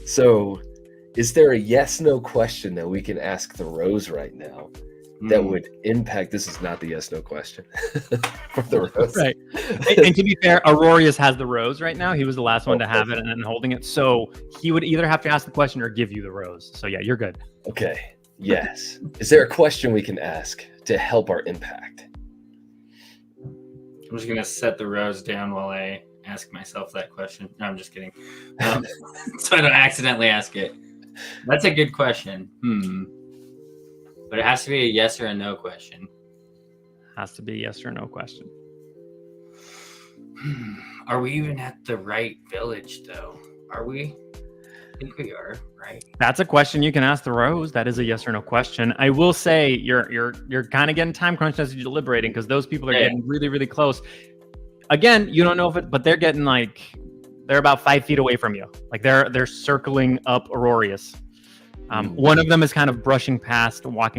So is there a yes/no question that we can ask the rose right now that would impact? This is not the yes/no question for the rose. Right. And to be fair, Aurorius has the rose right now. He was the last one to have it and holding it. So he would either have to ask the question or give you the rose. So yeah, you're good. Okay. Yes. Is there a question we can ask to help our impact? I'm just going to set the rose down while I ask myself that question. No, I'm just kidding. So I don't accidentally ask it. That's a good question. But it has to be a yes or a no question. Has to be a yes or no question. Are we even at the right village, though? Are we? think we are, right? That's a question you can ask the Rose. That is a yes or no question. I will say you're kind of getting time crunched as you're deliberating because those people are getting really, really close. Again, you don't know if it, but they're getting like they're about 5 feet away from you. Like they're circling up Aurorius. One of them is kind of walking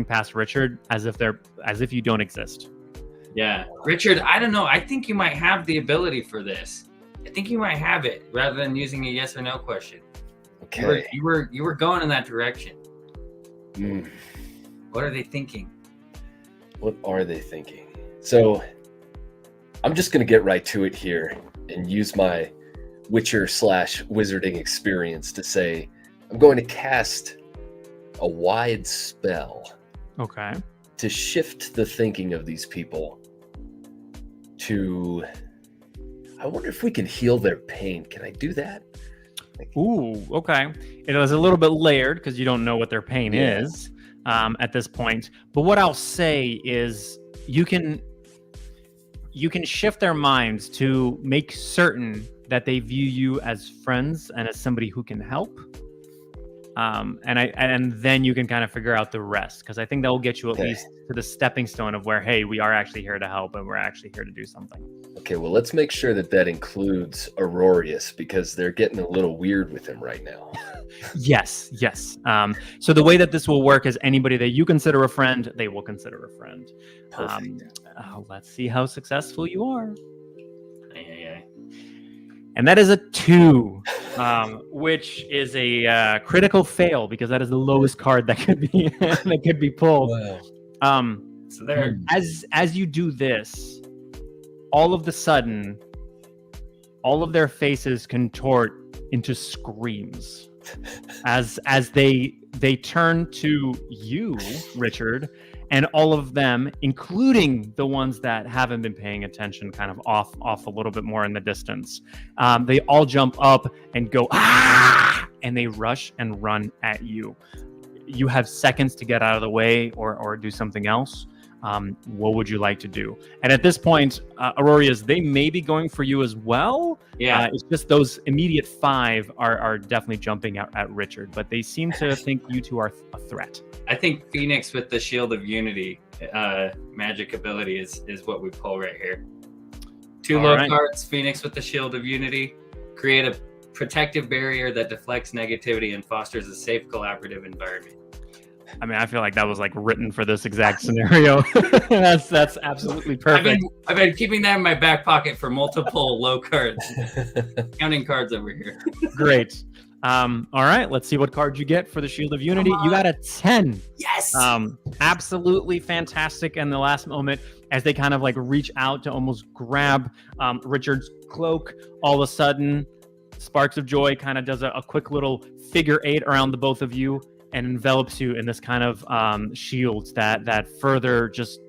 past Richard as if you don't exist. Yeah, Richard, I don't know. I think you might have the ability for this. I think you might have it rather than using a yes or no question. Okay. You were going in that direction. Mm. What are they thinking? What are they thinking? So I'm just going to get right to it here and use my Witcher / wizarding experience to say I'm going to cast a wide spell. Okay. To shift the thinking of these people to, I wonder if we can heal their pain. Can I do that? Ooh, okay. It is a little bit layered because you don't know what their pain is at this point. But what I'll say is you can shift their minds to make certain that they view you as friends and as somebody who can help. And then you can kind of figure out the rest, because I think that will get you at least to the stepping stone of where, hey, we are actually here to help and we're actually here to do something. Okay, well, let's make sure that includes Aurorius, because they're getting a little weird with him right now. Yes. So the way that this will work is anybody that you consider a friend, they will consider a friend. Perfect. Let's see how successful you are. Yeah. And that is a 2, which is a critical fail because that is the lowest card that could be pulled. Wow. So there. As you do this, all of the sudden, all of their faces contort into screams as they turn to you, Richard, and all of them, including the ones that haven't been paying attention, kind of off a little bit more in the distance. They all jump up and go, ah! And they rush and run at you. You have seconds to get out of the way or do something else. What would you like to do? And at this point, Aurorius, they may be going for you as well. Yeah. It's just those immediate 5 are definitely jumping out at Richard, but they seem to think you two are a threat. I think Phoenix with the Shield of Unity magic ability is what we pull right here. 2 low cards, Phoenix with the Shield of Unity. Create a protective barrier that deflects negativity and fosters a safe collaborative environment. I mean, I feel like that was like written for this exact scenario. That's absolutely perfect. I've been keeping that in my back pocket for multiple low cards. Counting cards over here. Great. All right, let's see what card you get for the Shield of Unity. You got a 10. Yes. Absolutely fantastic. And the last moment, as they kind of like reach out to almost grab Richard's cloak, all of a sudden, Sparks of Joy kind of does a quick little figure 8 around the both of you and envelops you in this kind of shield that further just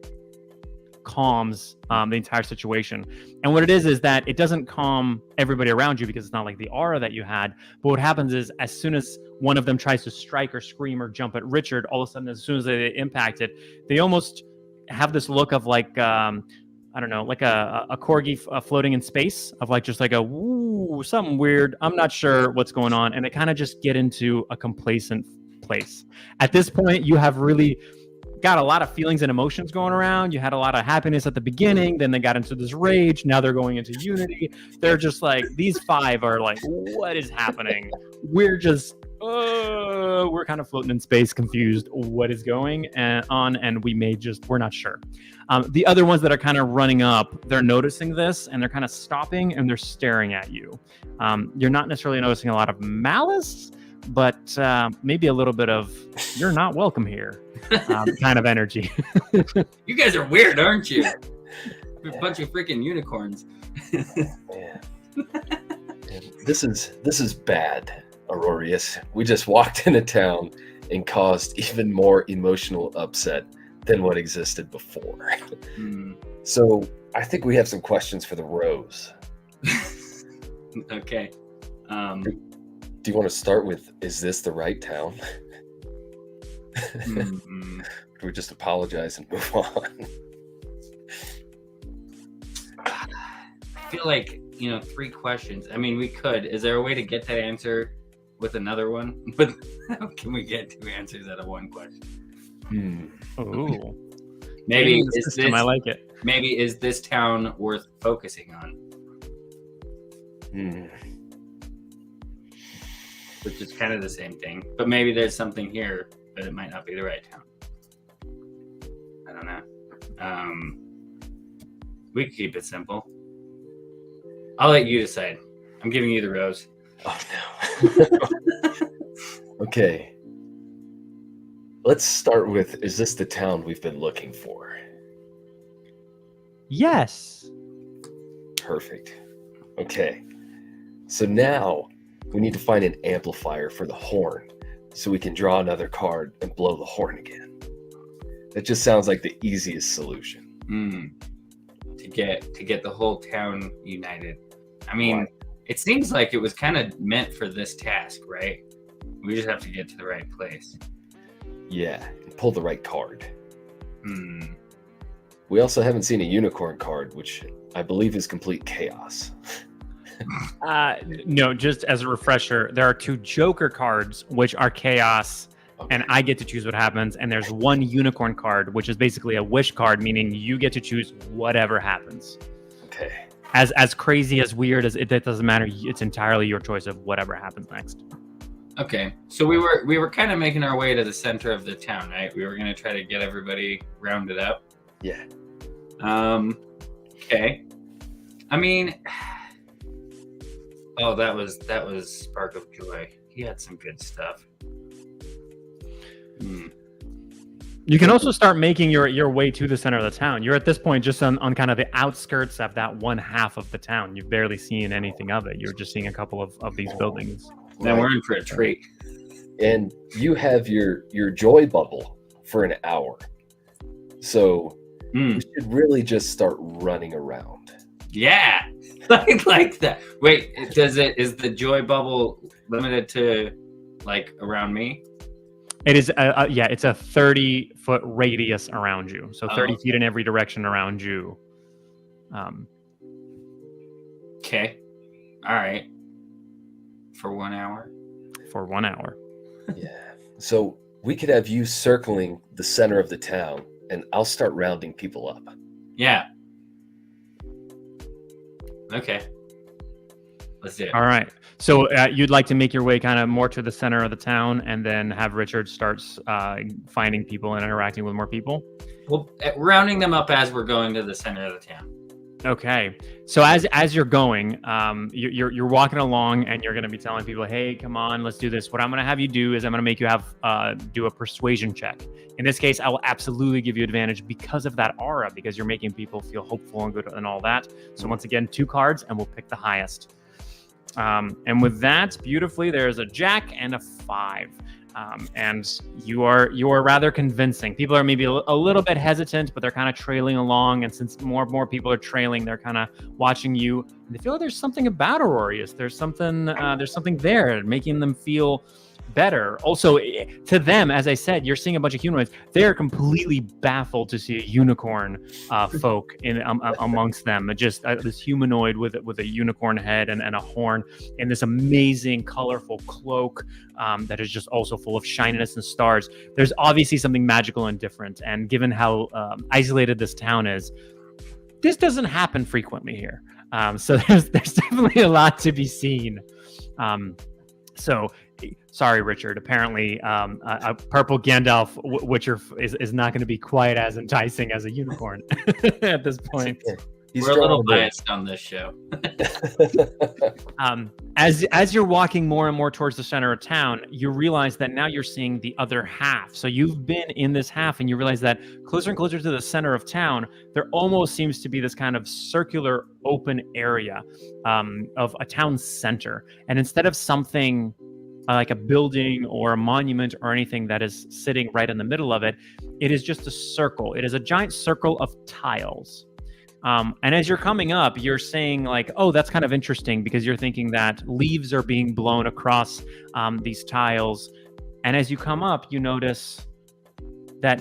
calms the entire situation. And what it is that it doesn't calm everybody around you because it's not like the aura that you had. But what happens is as soon as one of them tries to strike or scream or jump at Richard, all of a sudden, as soon as they impact it, they almost have this look of like, I don't know, like a corgi floating in space, of like just like a woo, something weird. I'm not sure what's going on. And they kind of just get into a complacent place. At this point, you have really got a lot of feelings and emotions going around. You had a lot of happiness at the beginning, then they got into this rage. Now they're going into unity. They're just like, these 5 are like, what is happening? We're just, we're kind of floating in space, confused what is going on, and we're not sure. The other ones that are kind of running up, they're noticing this, and they're kind of stopping, and they're staring at you. You're not necessarily noticing a lot of malice, but maybe a little bit of "you're not welcome here" kind of energy. You guys are weird, aren't you? You're a bunch of freaking unicorns. Man. This is bad, Aurorius. We just walked into town and caused even more emotional upset than what existed before. So I think we have some questions for the Rose. Okay. Do you want to start with, is this the right town? Do we just apologize and move on? I feel like, 3 questions. I mean, we could. Is there a way to get that answer with another one. But how can we get 2 answers out of 1 question? Ooh. Maybe Gaming is system, this I like it. maybe is this town worth focusing on? Which is kind of the same thing. But maybe there's something here, but it might not be the right town. I don't know. We could keep it simple. I'll let you decide. I'm giving you the rose. Oh no. Okay. Let's start with, is this the town we've been looking for? Yes. Perfect. Okay. So now we need to find an amplifier for the horn so we can draw another card and blow the horn again. That just sounds like the easiest solution. To get the whole town united. I mean, Right. It seems like it was kind of meant for this task, right? We just have to get to the right place. Yeah, and pull the right card. Hmm. We also haven't seen a unicorn card, which I believe is complete chaos. No, just as a refresher, there are 2 Joker cards, which are chaos, Okay. and I get to choose what happens. And there's 1 unicorn card, which is basically a wish card, meaning you get to choose whatever happens. Okay. As crazy, as weird as it doesn't matter. It's entirely your choice of whatever happens next. Okay, so we were kind of making our way to the center of the town, right? We were gonna try to get everybody rounded up. Yeah. Okay. I mean, oh, that was Spark of Joy. He had some good stuff. You can also start making your way to the center of the town. You're at this point just on kind of the outskirts of that one half of the town. You've barely seen anything of it. You're just seeing a couple of these buildings. Then we're in for a treat. And you have your joy bubble for an hour. So we should really just start running around. Yeah, I like that. Wait, is the joy bubble limited to like around me? It is, yeah, it's a 30-foot radius around you. So 30 feet in every direction around you. Okay. All right. For 1 hour? For 1 hour. Yeah. So we could have you circling the center of the town, and I'll start rounding people up. Yeah. Okay. Let's do it. All right. So you'd like to make your way kind of more to the center of the town and then have Richard starts finding people and interacting with more people? Well, rounding them up as we're going to the center of the town. Okay. So as you're going, you're walking along and you're going to be telling people, hey, come on, let's do this. What I'm going to have you do is I'm going to make you do a persuasion check. In this case, I will absolutely give you advantage because of that aura, because you're making people feel hopeful and good and all that. So once again, 2 cards and we'll pick the highest. And with that, beautifully, there's a Jack and a 5. And you are rather convincing. People are maybe a little bit hesitant, but they're kind of trailing along. And since more and more people are trailing, they're kind of watching you. And they feel like there's something about Aurorius. There's something there making them feel better. Also, to them, as I said, you're seeing a bunch of humanoids. They're completely baffled to see a unicorn folk amongst them. Just this humanoid with a unicorn head and a horn and this amazing, colorful cloak that is just also full of shininess and stars. There's obviously something magical and different. And given how isolated this town is, this doesn't happen frequently here. So there's definitely a lot to be seen. So, sorry, Richard. Apparently, a purple Gandalf Witcher is not going to be quite as enticing as a unicorn at this point. We're a little biased on this show. As you're walking more and more towards the center of town, you realize that now you're seeing the other half. So you've been in this half, and you realize that closer and closer to the center of town, there almost seems to be this kind of circular open area of a town center. And instead of something like a building or a monument or anything that is sitting right in the middle of it, it is just a circle. It is a giant circle of tiles. And as you're coming up, you're saying like, oh, that's kind of interesting, because you're thinking that leaves are being blown across these tiles. And as you come up, you notice that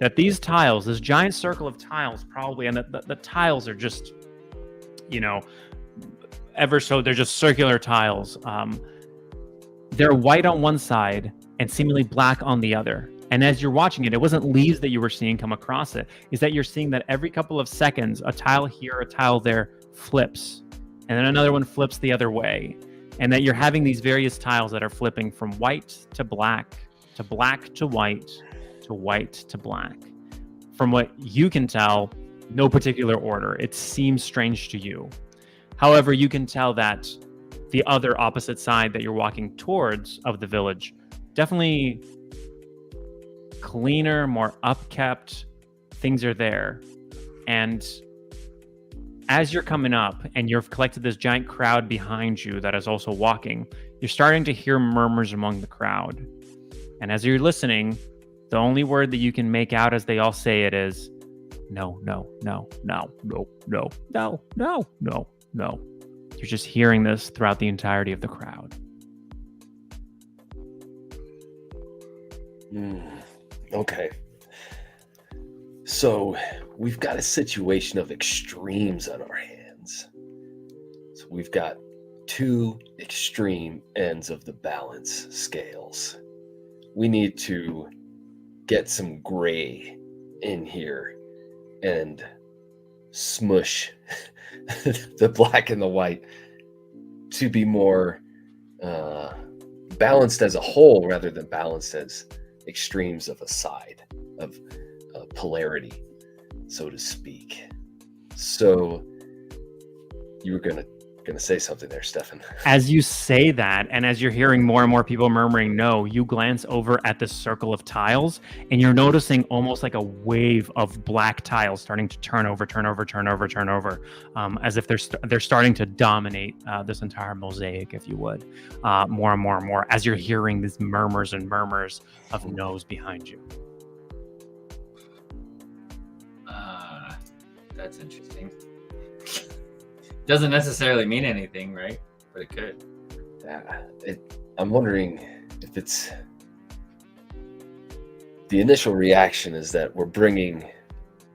that these tiles, this giant circle of tiles probably, and the tiles are just, they're just circular tiles. they're white on one side and seemingly black on the other. And as you're watching it, it wasn't leaves that you were seeing come across it. Is that you're seeing that every couple of seconds, a tile here, a tile there flips. And then another one flips the other way. And that you're having these various tiles that are flipping from white to black to white to white to black. From what you can tell, no particular order. It seems strange to you. However, you can tell that the other opposite side that you're walking towards of the village, definitely cleaner, more upkept, things are there. And as you're coming up and you've collected this giant crowd behind you that is also walking, you're starting to hear murmurs among the crowd. And as you're listening, the only word that you can make out as they all say it is, no, no, no, no, no, no, no, no, no, no. You're just hearing this throughout the entirety of the crowd. Okay. So we've got a situation of extremes on our hands. So we've got two extreme ends of the balance scales. We need to get some gray in here and smush the black and the white to be more balanced as a whole rather than balanced as extremes of a side of polarity, so to speak. So you were gonna say something there, Stefan. As you say that, and as you're hearing more and more people murmuring no, you glance over at this circle of tiles, and you're noticing almost like a wave of black tiles starting to turn over, as if they're starting to dominate this entire mosaic, if you would, more and more and more, as you're hearing these murmurs and murmurs of no's behind you. That's interesting. Doesn't necessarily mean anything, right? But it could. I'm wondering if it's the initial reaction is that we're bringing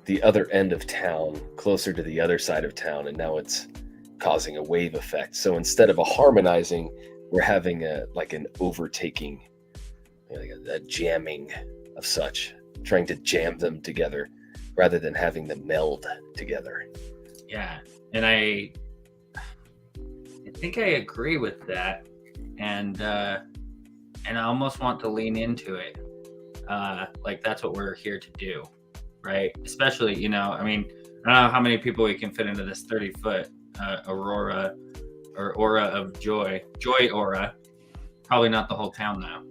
the other end of town closer to the other side of town, and now it's causing a wave effect. So instead of a harmonizing, we're having an overtaking, a jamming of such, trying to jam them together rather than having them meld together. Yeah, and I think I agree with that, and I almost want to lean into it. Like that's what we're here to do, right? Especially, I mean, I don't know how many people we can fit into this 30-foot aurora or aura of joy aura. Probably not the whole town now.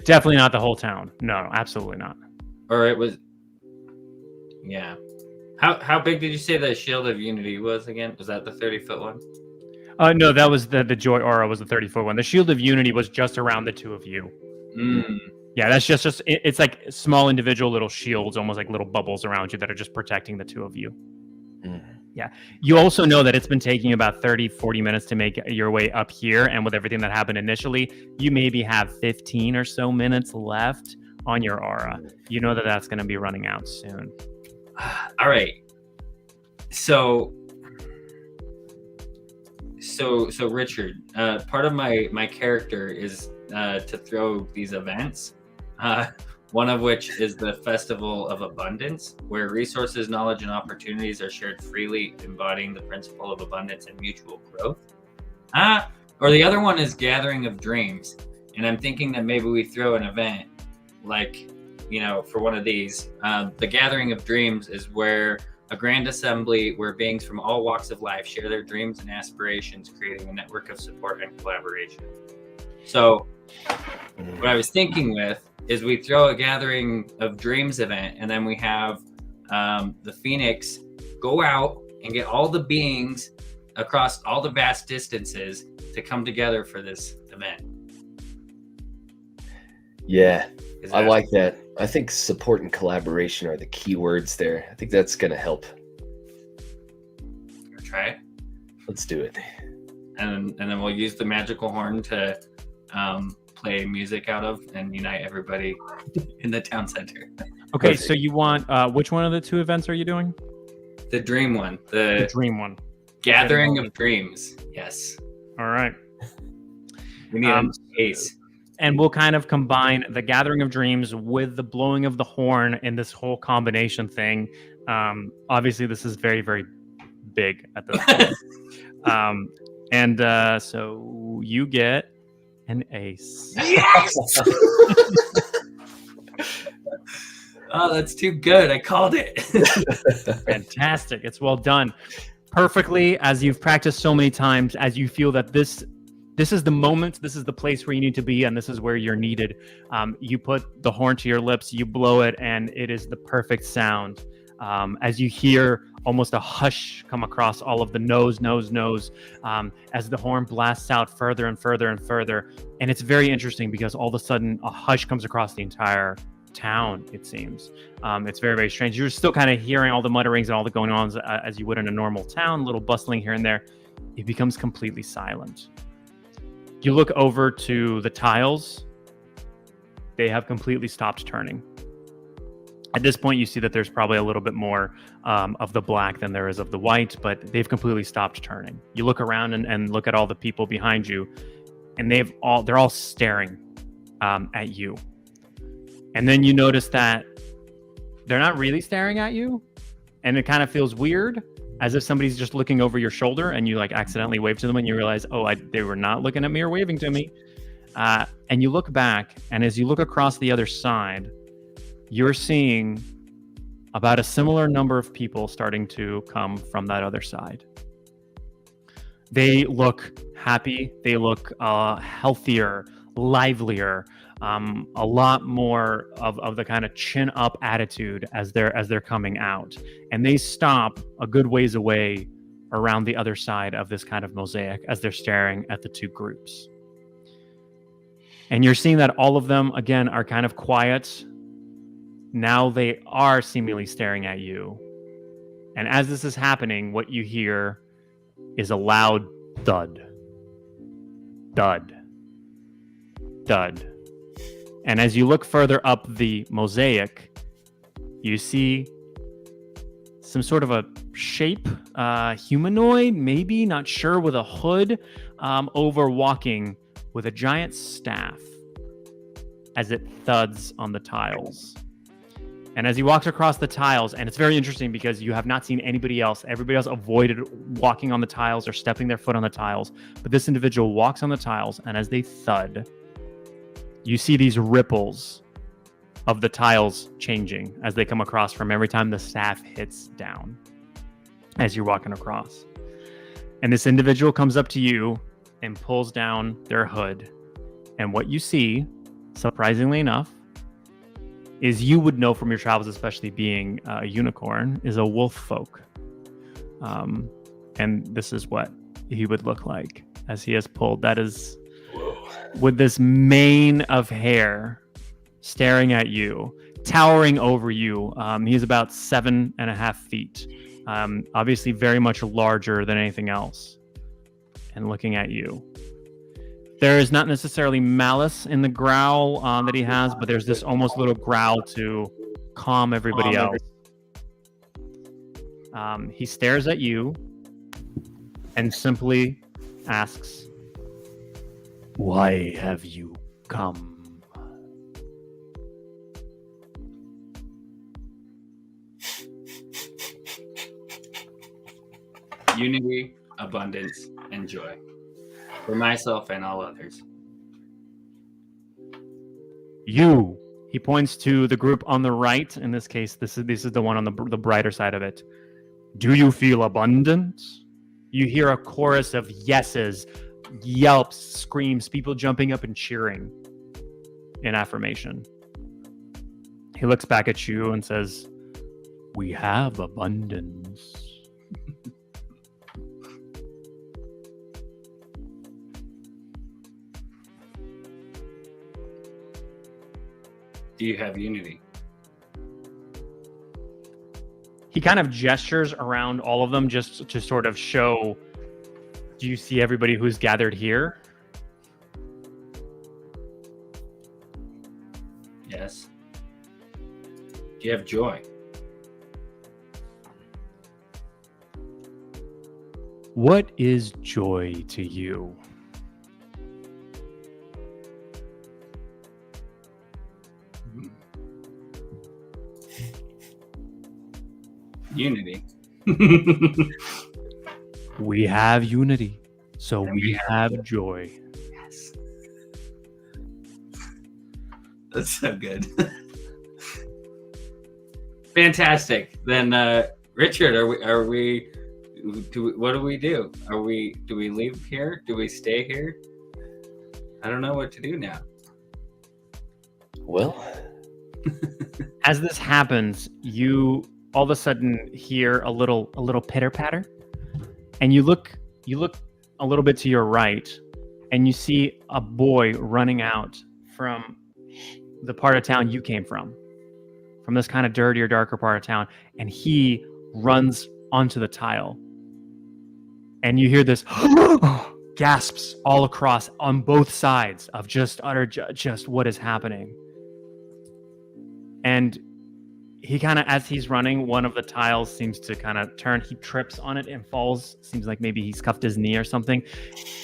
Definitely not the whole town. No, absolutely not. Or it was, yeah. How big did you say the Shield of Unity was again? Was that the 30-foot one? No, that was the Joy Aura was the 30-foot one. The Shield of Unity was just around the two of you. Yeah, that's just it's like small individual little shields, almost like little bubbles around you that are just protecting the two of you. Yeah. You also know that it's been taking about 30, 40 minutes to make your way up here. And with everything that happened initially, you maybe have 15 or so minutes left on your aura. You know that that's going to be running out soon. All right. So Richard, part of my character is to throw these events, one of which is the Festival of Abundance, where resources, knowledge, and opportunities are shared freely, embodying the principle of abundance and mutual growth. Or the other one is Gathering of Dreams, and I'm thinking that maybe we throw an event like, for one of these. The Gathering of Dreams is where a grand assembly where beings from all walks of life share their dreams and aspirations, creating a network of support and collaboration. So what I was thinking with is we throw a Gathering of Dreams event, and then we have the Phoenix go out and get all the beings across all the vast distances to come together for this event. Yeah, I like that. I think support and collaboration are the key words there. I think that's going to help. Try it. Let's do it. And then we'll use the magical horn to play music out of and unite everybody in the town center. Okay, perfect. So you want which one of the two events are you doing? The dream one. The dream one. Gathering of Dreams. Yes. All right. We need a case. And we'll kind of combine the gathering of dreams with the blowing of the horn in this whole combination thing. Obviously, this is very, very big at this point. So you get an ace. Yes! Oh, that's too good. I called it. Fantastic. It's well done. Perfectly, as you've practiced so many times, as you feel that this is the moment, this is the place where you need to be, and this is where you're needed. You put the horn to your lips, you blow it, and it is the perfect sound. As you hear almost a hush come across all of the nose, as the horn blasts out further and further and further. And it's very interesting because all of a sudden a hush comes across the entire town, it seems. It's very, very strange. You're still kind of hearing all the mutterings and all the going ons as you would in a normal town, a little bustling here and there. It becomes completely silent. You look over to the tiles. They have completely stopped turning. At this point, you see that there's probably a little bit more of the black than there is of the white, but they've completely stopped turning. You look around and look at all the people behind you, and they're all staring at you. And then you notice that they're not really staring at you, and it kind of feels weird, as if somebody's just looking over your shoulder, and you like accidentally wave to them, and you realize, they were not looking at me or waving to me. And you look back, and as you look across the other side, you're seeing about a similar number of people starting to come from that other side. They look happy. They look healthier, livelier, a lot more of the kind of chin up attitude as they're coming out. And they stop a good ways away around the other side of this kind of mosaic as they're staring at the two groups. And you're seeing that all of them, again, are kind of quiet. Now they are seemingly staring at you. And as this is happening, what you hear is a loud thud. Thud. Thud. And as you look further up the mosaic, you see some sort of a shape, humanoid, maybe, not sure, with a hood, over walking with a giant staff as it thuds on the tiles. And as he walks across the tiles, and it's very interesting because you have not seen anybody else. Everybody else avoided walking on the tiles or stepping their foot on the tiles. But this individual walks on the tiles, and as they thud, you see these ripples of the tiles changing as they come across from every time the staff hits down as you're walking across. And this individual comes up to you and pulls down their hood. And what you see, surprisingly enough, is you would know from your travels, especially being a unicorn, is a wolf folk. And this is what he would look like as he has pulled. That is with this mane of hair staring at you, towering over you. He's about 7.5 feet. Obviously very much larger than anything else. And looking at you. There is not necessarily malice in the growl that he has, but there's this almost little growl to calm everybody else. He stares at you and simply asks, "Why have you come?" Unity, abundance, and joy. For myself and all others. You. He points to the group on the right. In this case, this is the one on the brighter side of it. Do you feel abundant? You hear a chorus of yeses, yelps, screams, people jumping up and cheering in affirmation. He looks back at you and says, "We have abundance." Do you have unity? He kind of gestures around all of them just to sort of show, do you see everybody who's gathered here? Yes. Do you have joy? What is joy to you? Unity. We have unity, so And we have joy. Yes. That's so good. Fantastic. Then, Richard, what do we do? Do we leave here? Do we stay here? I don't know what to do now. Well, As this happens, you all of a sudden hear a little pitter patter, and you look a little bit to your right, and you see a boy running out from the part of town you came from this kind of dirtier, darker part of town, and he runs onto the tile, and you hear this gasps all across on both sides of just what is happening. And he kind of, as he's running, one of the tiles seems to kind of turn. He trips on it and falls. Seems like maybe he's cuffed his knee or something.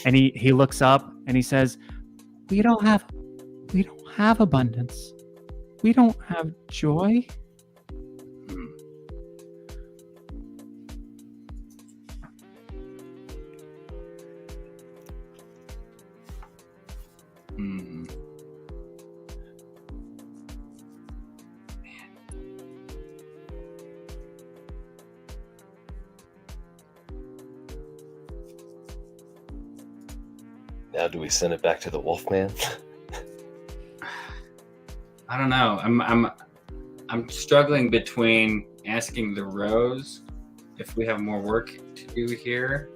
And he looks up and he says, we don't have abundance. We don't have joy. Hmm. now do we send it back to the Wolfman? I don't know. I'm struggling between asking the Rose if we have more work to do here.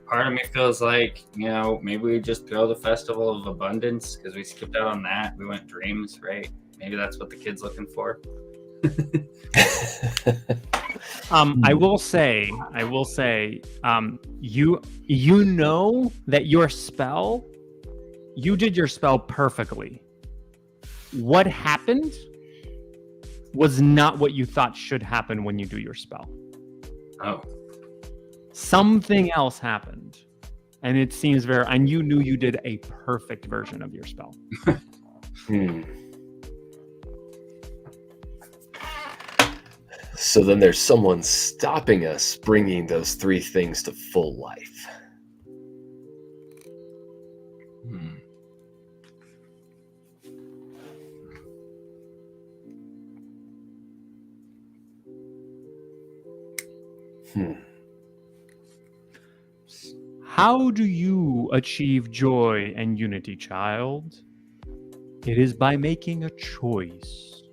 Part of me feels like, maybe we just throw the Festival of Abundance because we skipped out on that. We went dreams, right? Maybe that's what the kid's looking for. I will say, you know that your spell, you did your spell perfectly. What happened was not what you thought should happen when you do your spell. Oh. Something else happened, and it seems and you knew you did a perfect version of your spell. So then there's someone stopping us bringing those three things to full life. How do you achieve joy and unity, child? It is by making a choice.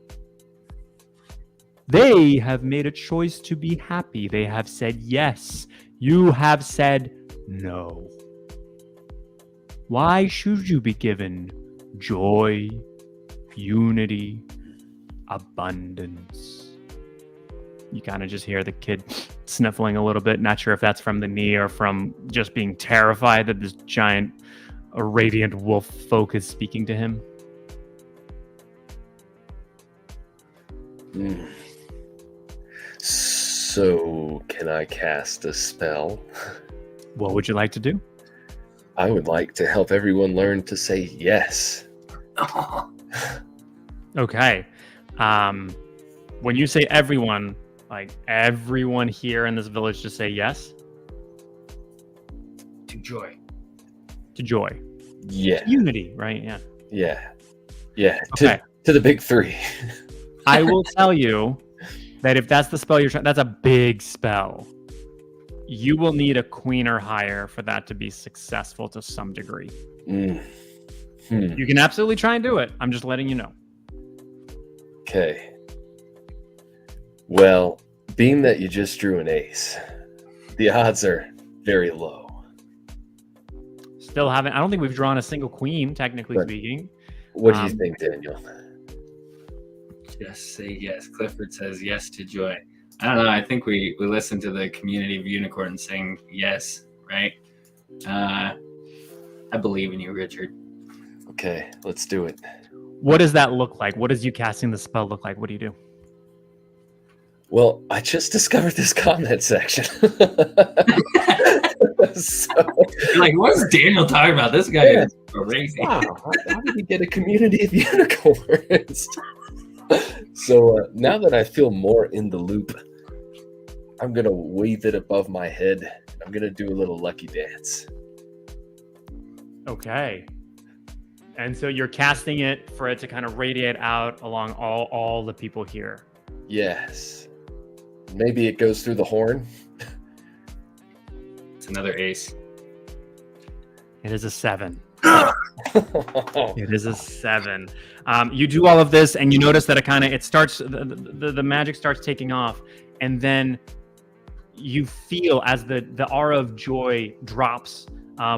They have made a choice to be happy. They have said yes. You have said no. Why should you be given joy, unity, abundance? You kind of just hear the kid sniffling a little bit. Not sure if that's from the knee or from just being terrified that this giant, radiant wolf folk is speaking to him. So, can I cast a spell? What would you like to do? I would like to help everyone learn to say yes. Okay. When you say everyone, like everyone here in this village just say yes? To joy. To joy. Yeah. To unity, right? Yeah. Yeah. Okay. To the big three. I will tell you that if that's the spell you're trying, that's a big spell. You will need a queen or higher for that to be successful to some degree. You can absolutely try and do it. I'm just letting you know. Okay. Well, being that you just drew an ace, the odds are very low. Still haven't. I don't think we've drawn a single queen, technically speaking. What do you think, Daniel? Just say yes. Clifford says yes to joy. I don't know. I think we listened to the community of unicorns saying yes, right? I believe in you, Richard. Okay, let's do it. What does that look like? What does you casting the spell look like? What do you do? Well, I just discovered this comment section. So, You're like, what's Daniel talking about? This guy Yeah. is crazy. wow, how did we get a community of unicorns? So now that I feel more in the loop, I'm going to wave it above my head. I'm going to do a little lucky dance. Okay. And so you're casting it for it to kind of radiate out along all the people here. Yes. Maybe it goes through the horn. It's another ace. It is a 7. It is a 7. You do all of this, and you notice that it starts. The magic starts taking off, and then you feel as the aura of joy drops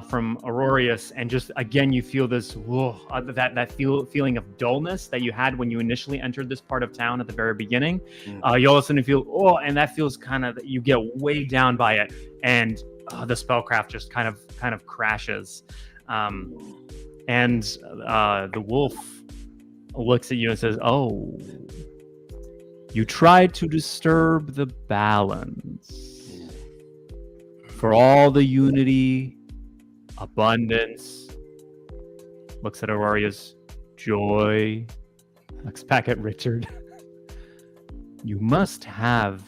from Aurorius, and just again you feel this feeling of dullness that you had when you initially entered this part of town at the very beginning. You all of a sudden feel and that feels kind of, you get way down by it, and the spellcraft just kind of crashes. And the wolf looks at you and says, "Oh, you tried to disturb the balance. For all the unity, abundance," looks at Aurorius, "joy," looks back at Richard, "you must have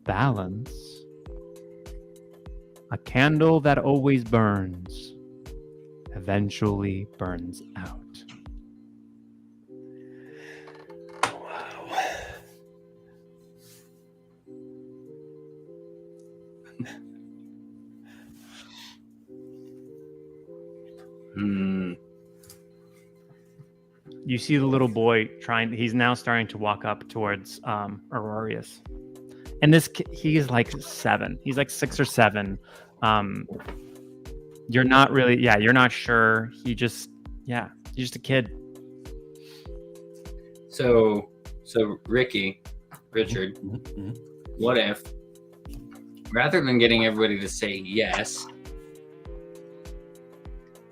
balance. A candle that always burns eventually burns out." Wow. You see the little boy he's now starting to walk up towards Aurorius. And he is like 7. He's like 6 or 7. You're not really, you're not sure. He's just a kid. So Richard, what if, rather than getting everybody to say yes,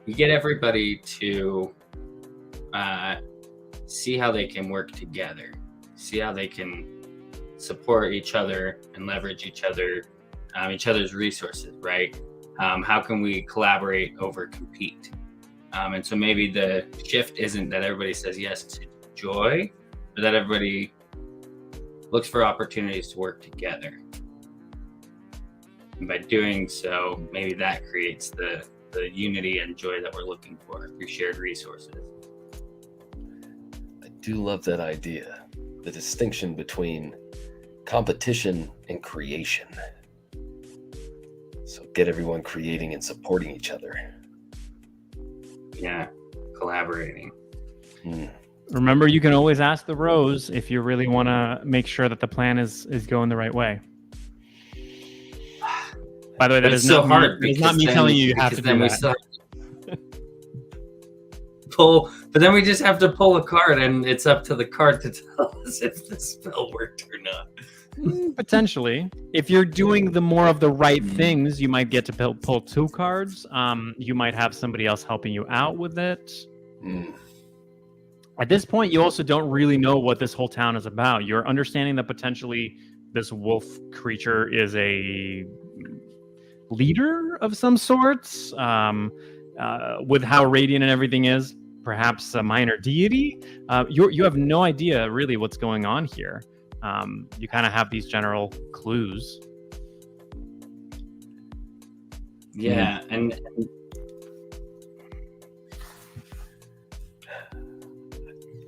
you get everybody to see how they can work together, see how they can support each other and leverage each other's resources, right? How can we collaborate over compete? And so maybe the shift isn't that everybody says yes to joy, but that everybody looks for opportunities to work together. And by doing so, maybe that creates the unity and joy that we're looking for through shared resources. I do love that idea. The distinction between competition and creation. So get everyone creating and supporting each other. Yeah, collaborating. Remember, you can always ask the Rose if you really want to make sure that the plan is going the right way. By the way, that is so not hard. It's not me telling you have to do that. But then we just have to pull a card, and it's up to the card to tell us if the spell worked or not. Potentially, if you're doing the more of the right things, you might get to pull 2 cards. You might have somebody else helping you out with it. At this point, you also don't really know what this whole town is about. You're understanding that potentially this wolf creature is a leader of some sorts, with how radiant and everything is, perhaps a minor deity. You have no idea really what's going on here. You kind of have these general clues. Yeah, and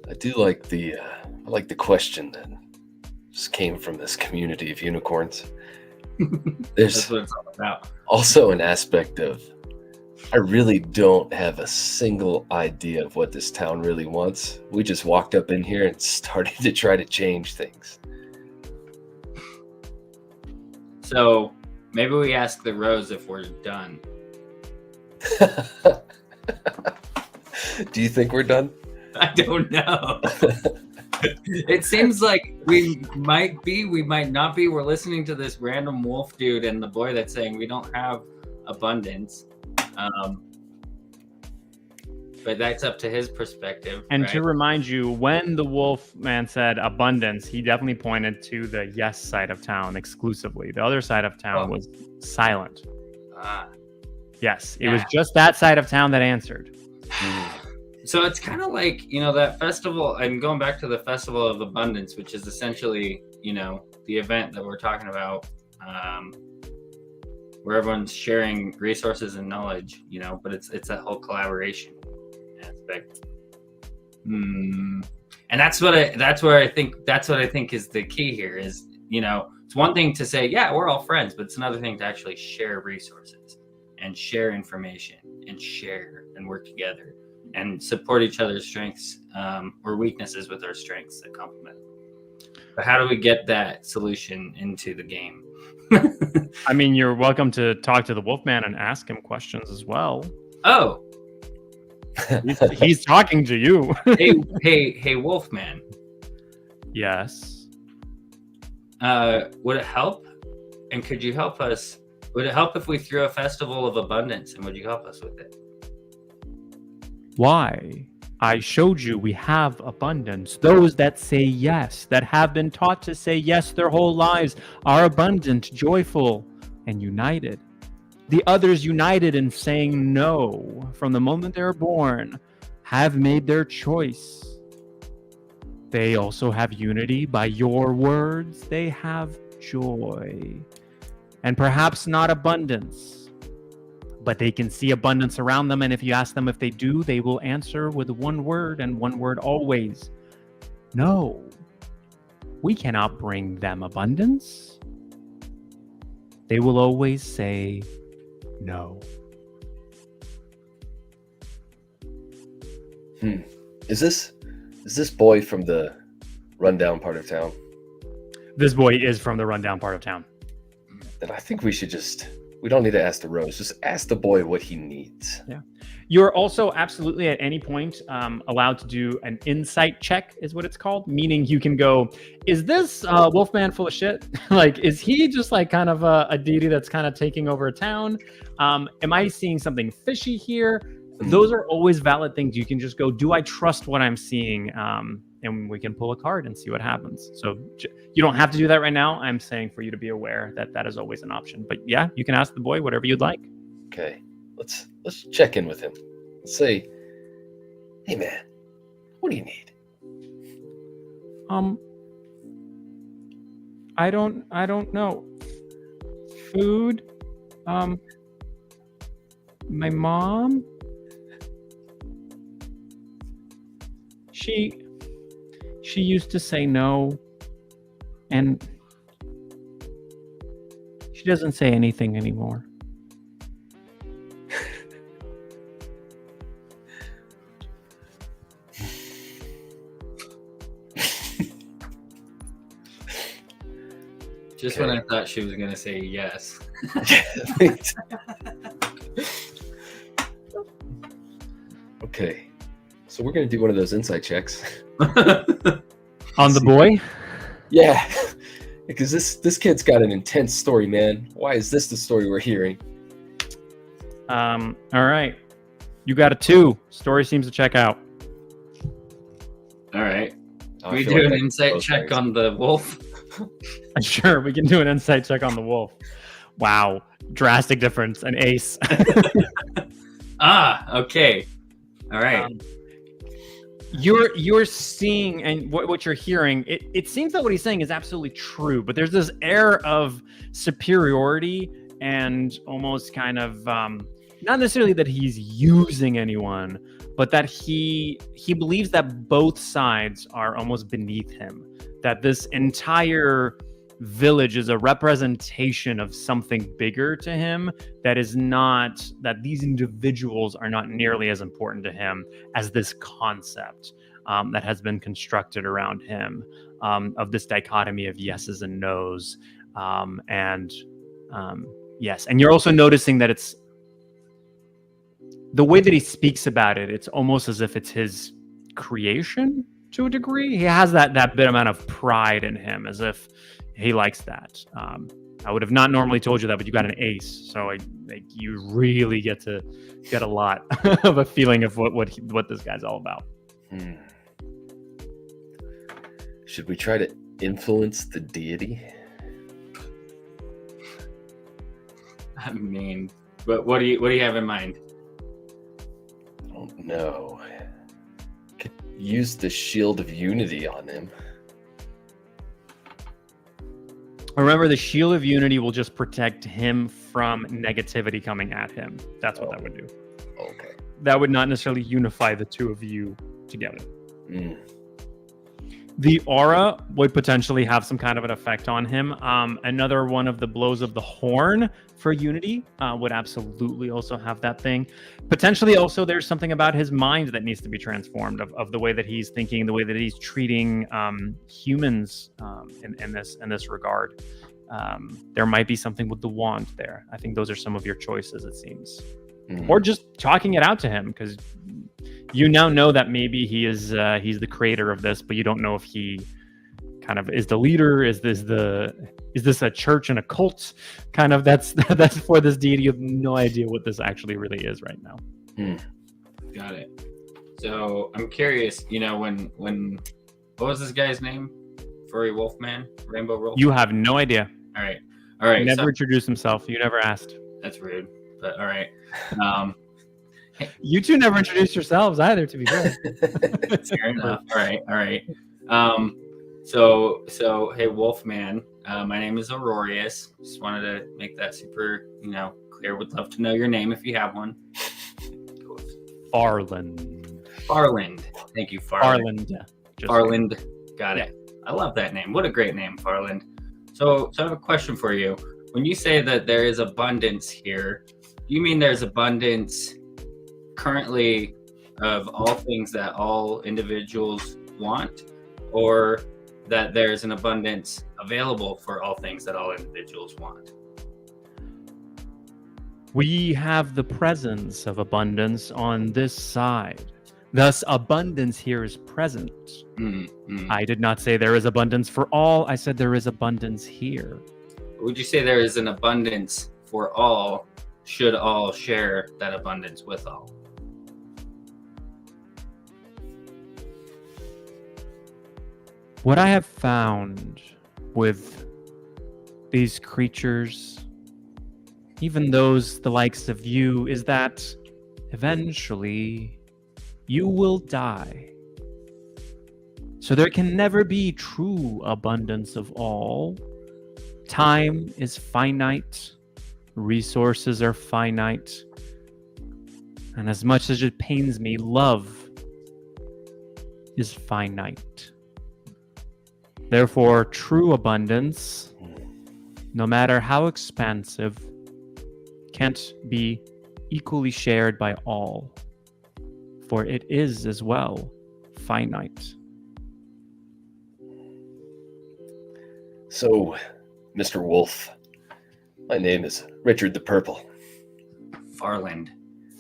I do like the question that just came from this community of unicorns. There's that's what it's all about. also an aspect of, I really don't have a single idea of what this town really wants. We just walked up in here and started to try to change things. So maybe we ask the Rose if we're done. Do you think we're done? I don't know. It seems like we might be, we might not be. We're listening to this random wolf dude and the boy that's saying we don't have abundance. but that's up to his perspective. And right? to remind you, when the wolf man said abundance, he definitely pointed to the yes side of town exclusively. The other side of town was silent. Yes, it was just that side of town that answered. So it's kind of like, that festival, and going back to the Festival of Abundance, which is essentially, the event that we're talking about, where everyone's sharing resources and knowledge, but it's that whole collaboration aspect. And that's what I think is the key here is, it's one thing to say, yeah, we're all friends, but it's another thing to actually share resources and share information and share and work together and support each other's strengths or weaknesses with our strengths that complement. But how do we get that solution into the game? I mean, you're welcome to talk to the Wolfman and ask him questions as well. Oh, he's talking to you. hey, Wolfman. Yes. Would it help? And could you help us? Would it help if we threw a festival of abundance? And would you help us with it? Why? I showed you we have abundance. Those that say yes, that have been taught to say yes their whole lives, are abundant, joyful, and united. The others united in saying no from the moment they were born have made their choice. They also have unity by your words. They have joy. And perhaps not abundance, but they can see abundance around them. And if you ask them if they do, they will answer with one word and one word always. No, we cannot bring them abundance. They will always say no. Is this boy from the rundown part of town? This boy is from the rundown part of town. Then I think we don't need to ask the Rose. Just ask the boy what he needs. Yeah. You're also absolutely at any point allowed to do an insight check, is what it's called. Meaning you can go, is this Wolfman full of shit? Like, is he just like kind of a deity that's kind of taking over a town? Am I seeing something fishy here? Those are always valid things. You can just go, do I trust what I'm seeing? And we can pull a card and see what happens. So you don't have to do that right now. I'm saying for you to be aware that that is always an option. But yeah, you can ask the boy whatever you'd like. Okay, let's check in with him. Let's say, hey man, what do you need? I don't know. Food. My mom. She used to say no, and she doesn't say anything anymore. Just when I thought she was going to say yes. Okay, so we're going to do one of those insight checks. On the boy? Yeah, because this kid's got an intense story, man. Why is this the story we're hearing? All right. You got a 2. Story seems to check out. All right. I We feel do like an that's insight both check ways. on the wolf. Sure, we can do an insight check on the wolf. Wow. Drastic difference. An ace. Okay. All right. You're seeing, and what you're hearing, it seems that what he's saying is absolutely true, but there's this air of superiority and almost kind of not necessarily that he's using anyone, but that he believes that both sides are almost beneath him, that this entire village is a representation of something bigger to him, that these individuals are not nearly as important to him as this concept that has been constructed around him, of this dichotomy of yeses and nos. Yes, and you're also noticing that it's the way that he speaks about it, it's almost as if it's his creation to a degree. He has that bit amount of pride in him, as if he likes that. I would have not normally told you that, but you got an ace, so you really get to get a lot of a feeling of what this guy's all about. Should we try to influence the deity? I mean, but what do you have in mind? I don't know. Could use the shield of unity on him. Remember, the shield of unity will just protect him from negativity coming at him. That's what that would do. Okay. That would not necessarily unify the two of you together. Mm. The aura would potentially have some kind of an effect on him. Another one of the blows of the horn for unity would absolutely also have that thing. Potentially also there's something about his mind that needs to be transformed of the way that he's thinking, the way that he's treating humans in this regard. There might be something with the wand there. I think those are some of your choices, it seems. Or just talking it out to him, because you now know that maybe he's the creator of this, but you don't know if he kind of is the leader. Is this a church and a cult? Kind of that's for this deity. You have no idea what this actually really is right now. Got it. So I'm curious, when what was this guy's name? Furry Wolfman? Rainbow Wolf? You have no idea. All right. He never introduced himself. You never asked. That's rude, but all right. You two never introduced yourselves either, to be fair. Fair enough. All right. So hey, Wolfman. My name is Aurorius. Just wanted to make that super, clear. Would love to know your name if you have one. Farland. Thank you, Farland. Farland. Got it. Yeah. I love that name. What a great name, Farland. So I have a question for you. When you say that there is abundance here, do you mean there's abundance currently of all things that all individuals want, or that there's an abundance available for all things that all individuals want? We have the presence of abundance on this side. Thus, abundance here is present. I did not say there is abundance for all. I said there is abundance here. Would you say there is an abundance for all? Should all share that abundance with all? What I have found with these creatures, even those the likes of you, is that eventually you will die. So there can never be true abundance of all. Time is finite. Resources are finite. And as much as it pains me, love is finite. Therefore, true abundance, no matter how expansive, can't be equally shared by all, for it is as well finite. So, Mr. Wolf, my name is Richard the Purple. Farland.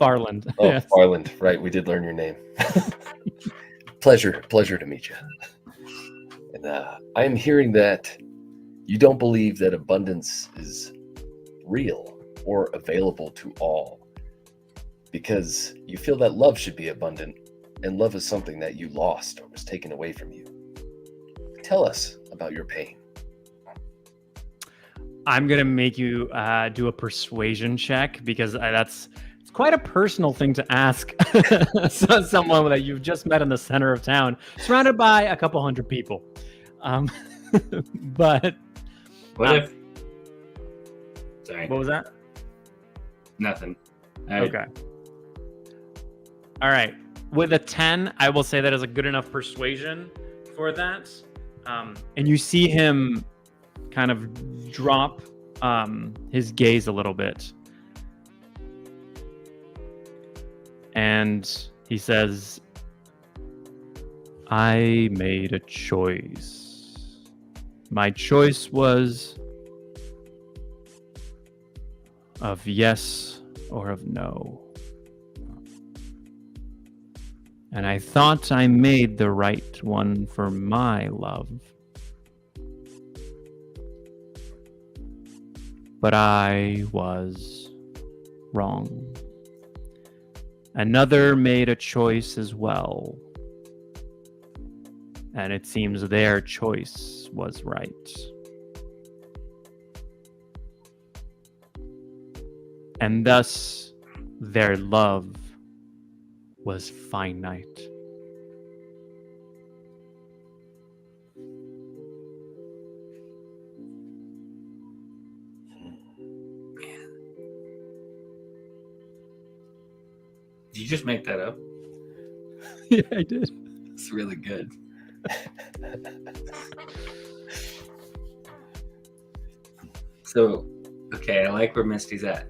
Oh, yes. Farland, right. We did learn your name. Pleasure to meet you. And I am hearing that you don't believe that abundance is real or available to all, because you feel that love should be abundant, and love is something that you lost or was taken away from you. Tell us about your pain. I'm going to make you do a persuasion check, because it's quite a personal thing to ask someone that you've just met in the center of town, surrounded by a couple hundred people. But what if? Sorry. What was that? Nothing. Okay. All right. With a 10, I will say that is a good enough persuasion for that. And you see him kind of drop his gaze a little bit. And he says, I made a choice. My choice was of yes or of no. And I thought I made the right one for my love. But I was wrong. Another made a choice as well. And it seems their choice was right. And thus, their love was finite. Did you just make that up? Yeah, I did. It's really good. So, okay, I like where Misty's at.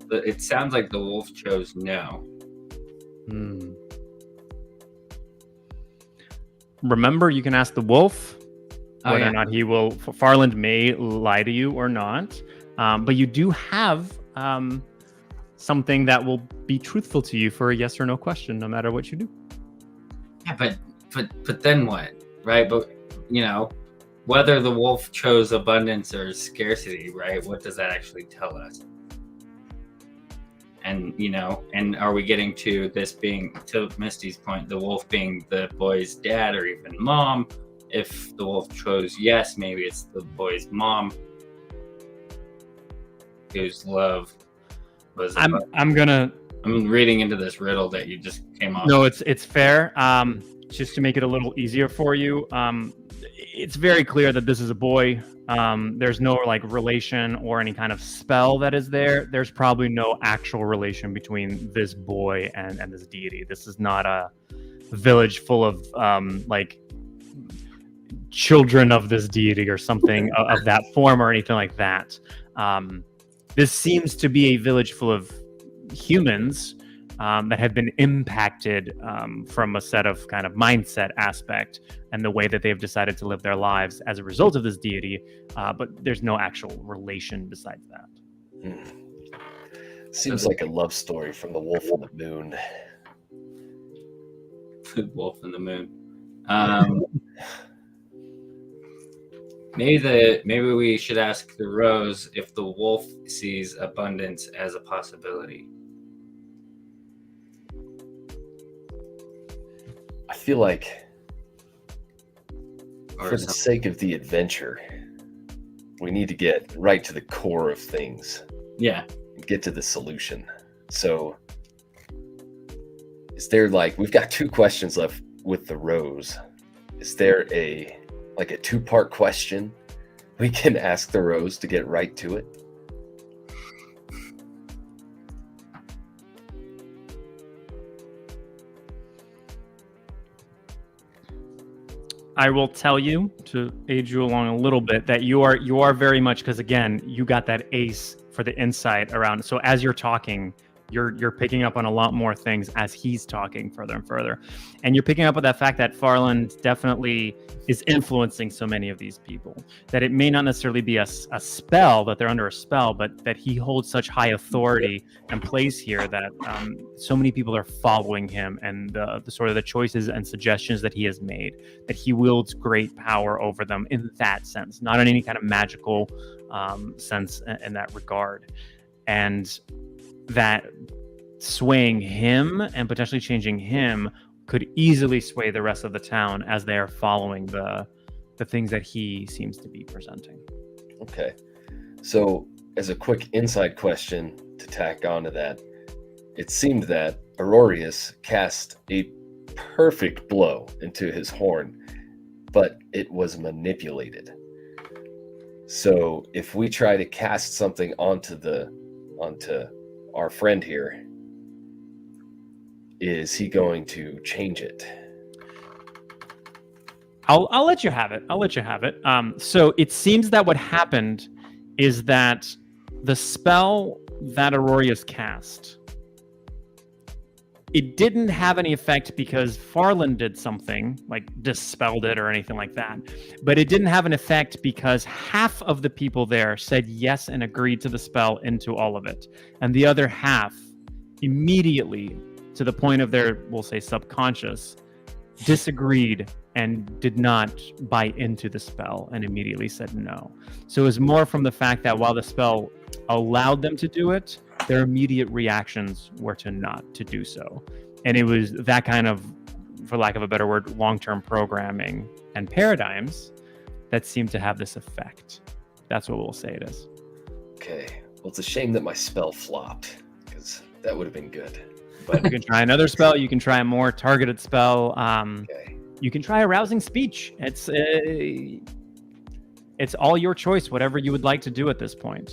But it sounds like the wolf chose no. Remember, you can ask the wolf whether yeah. or not he will. Farland may lie to you or not, but you do have something that will be truthful to you for a yes or no question, no matter what you do. Yeah, but then what, right? But you know, whether the wolf chose abundance or scarcity, right? What does that actually tell us? And you know, and are we getting to this being, to Misty's point, the wolf being the boy's dad or even mom? If the wolf chose yes, maybe it's the boy's mom whose love was. I'm reading into this riddle that you just came off. No, it's fair. Just to make it a little easier for you, it's very clear that this is a boy. There's no like relation or any kind of spell that is there. There's probably no actual relation between this boy and this deity. This is not a village full of like children of this deity or something of that form or anything like that. This seems to be a village full of humans that have been impacted from a set of kind of mindset aspect and the way that they've decided to live their lives as a result of this deity, but there's no actual relation besides that. Seems like a love story from the Wolf and the Moon. The Wolf and the Moon. Maybe we should ask the rose if the wolf sees abundance as a possibility. I feel like, for the sake of the adventure, we need to get right to the core of things. Yeah. And get to the solution. So, is there we've got 2 questions left with the rose. Is there a two-part question we can ask the rose to get right to it? I will tell you, to aid you along a little bit, that you are very much, because again, you got that ace for the insight around. So as you're talking, you're picking up on a lot more things as he's talking further and further, and you're picking up on that fact that Farland definitely is influencing so many of these people, that it may not necessarily be a spell, that they're under a spell, but that he holds such high authority and place here that so many people are following him, and the sort of the choices and suggestions that he has made, that he wields great power over them in that sense, not in any kind of magical sense in that regard. And that swaying him and potentially changing him could easily sway the rest of the town as they are following the things that he seems to be presenting. Okay. So, as a quick inside question to tack onto that, it seemed that Aurorius cast a perfect blow into his horn, but it was manipulated. So, if we try to cast something onto our friend here, is he going to change it? I'll let you have it. So it seems that what happened is that the spell that Aurorius cast, it didn't have any effect because Farland did something, like dispelled it or anything like that. But it didn't have an effect because half of the people there said yes and agreed to the spell into all of it. And the other half immediately, to the point of their, we'll say, subconscious, disagreed and did not buy into the spell and immediately said no. So it was more from the fact that while the spell allowed them to do it, their immediate reactions were to not to do so. And it was that kind of, for lack of a better word, long-term programming and paradigms that seem to have this effect. That's what we'll say it is. Okay. Well, it's a shame that my spell flopped, because that would have been good. But You can try another spell. You can try a more targeted spell. okay. You can try arousing speech. It's all your choice, whatever you would like to do at this point.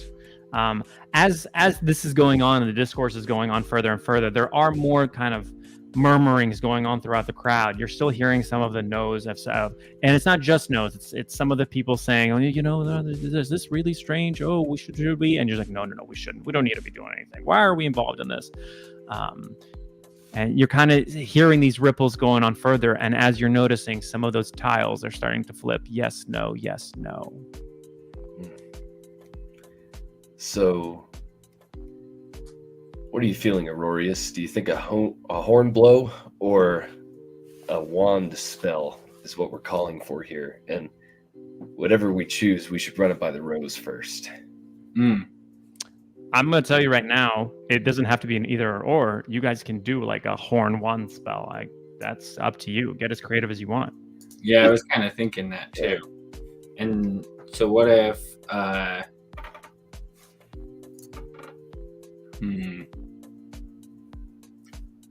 As this is going on and the discourse is going on further and further, there are more kind of murmurings going on throughout the crowd. You're still hearing some of the no's and it's not just no's. It's some of the people saying, "Oh, is this really strange? Oh, should we?" And you're like, no, we shouldn't. We don't need to be doing anything. Why are we involved in this? And you're kind of hearing these ripples going on further. And as you're noticing, some of those tiles are starting to flip. Yes, no, yes, no. So, what are you feeling, Aurorius? Do you think a horn blow or a wand spell is what we're calling for here? And whatever we choose, we should run it by the rose first. I'm going to tell you right now, it doesn't have to be an either or. You guys can do like a horn wand spell. That's up to you. Get as creative as you want. Yeah, I was kind of thinking that too. And so what if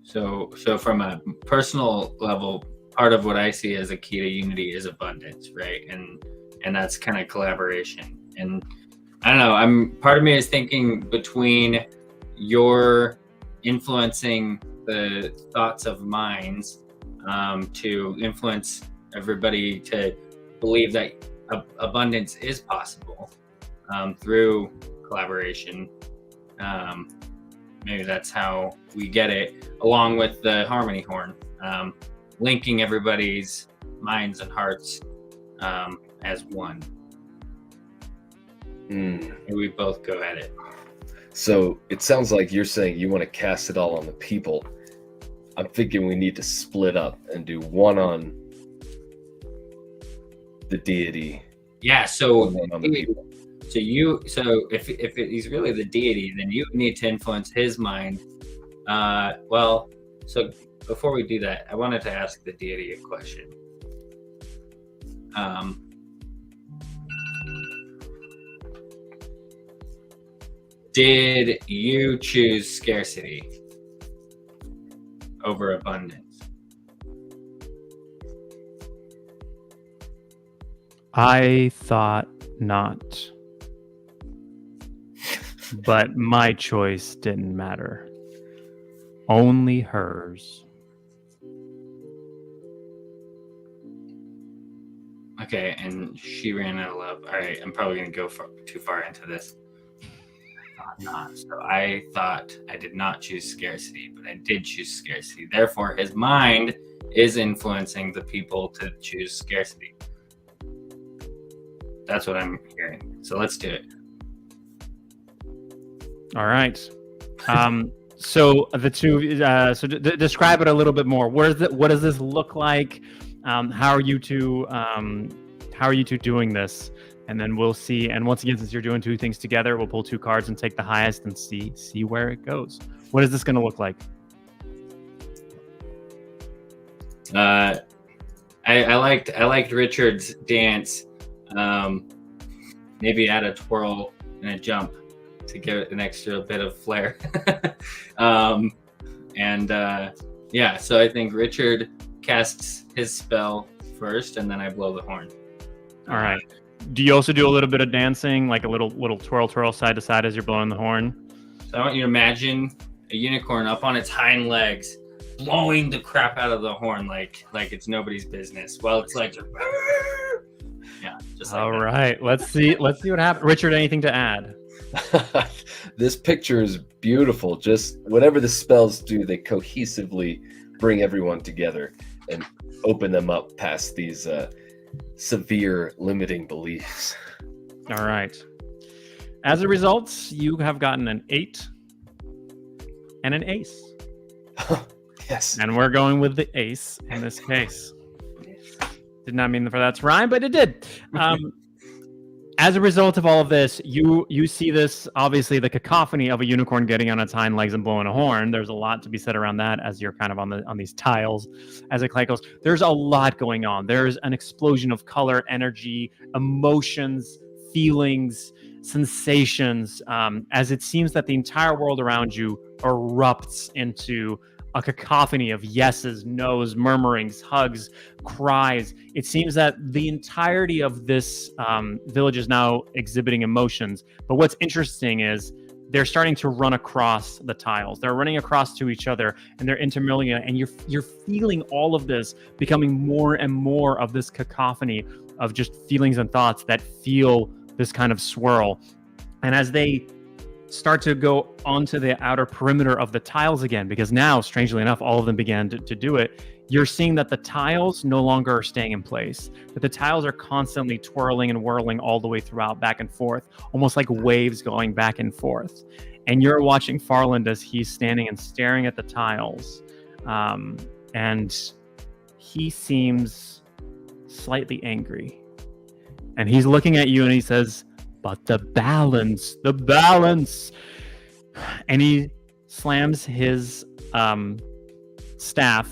So from a personal level, part of what I see as a key to unity is abundance, right? And that's kind of collaboration. And I don't know, part of me is thinking between your influencing the thoughts of minds to influence everybody to believe that abundance is possible through collaboration. Maybe that's how we get it, along with the harmony horn, linking everybody's minds and hearts as one. And we both go at it. So it sounds like you're saying you want to cast it all on the people. I'm thinking we need to split up and do one on the deity. Yeah, so one on the people. So if he's really the deity, then you need to influence his mind. So before we do that, I wanted to ask the deity a question. Did you choose scarcity over abundance? I thought not. But my choice didn't matter. Only hers. Okay, and she ran out of love. All right, I'm probably going to go too far into this. I thought not. So I thought I did not choose scarcity, but I did choose scarcity. Therefore, his mind is influencing the people to choose scarcity. That's what I'm hearing. So let's do it. All right. So the two. Describe it a little bit more. What does this look like? How are you two? How are you two doing this? And then we'll see. And once again, since you're doing two things together, we'll pull two cards and take the highest and see where it goes. What is this going to look like? I liked Richard's dance. Maybe add a twirl and a jump to give it an extra bit of flair. So I think Richard casts his spell first, and then I blow the horn. All right. Do you also do a little bit of dancing, like a little twirl side to side as you're blowing the horn? So I want you to imagine a unicorn up on its hind legs, blowing the crap out of the horn like it's nobody's business. Well, it's like, yeah, just like all that. right. Let's see what happens. Richard, anything to add? This picture is beautiful. Just whatever the spells do, they cohesively bring everyone together and open them up past these severe limiting beliefs. All right. As a result, you have gotten an 8 and an ace. Yes. And we're going with the ace in this case. Did not mean for that to rhyme, but it did. As a result of all of this, you see this, obviously, the cacophony of a unicorn getting on its hind legs and blowing a horn. There's a lot to be said around that as you're kind of on these tiles as it cycles. There's a lot going on. There's an explosion of color, energy, emotions, feelings, sensations, as it seems that the entire world around you erupts into a cacophony of yeses, nos, murmurings, hugs, cries. It seems that the entirety of this village is now exhibiting emotions. But what's interesting is they're starting to run across the tiles. They're running across to each other, and they're intermingling, and you're feeling all of this becoming more and more of this cacophony of just feelings and thoughts that feel this kind of swirl. And as they start to go onto the outer perimeter of the tiles again, because now, strangely enough, all of them began to do it, you're seeing that the tiles no longer are staying in place, that the tiles are constantly twirling and whirling all the way throughout, back and forth, almost like waves going back and forth. And you're watching Farland as he's standing and staring at the tiles. And he seems slightly angry. And he's looking at you and he says, "But the balance. And he slams his staff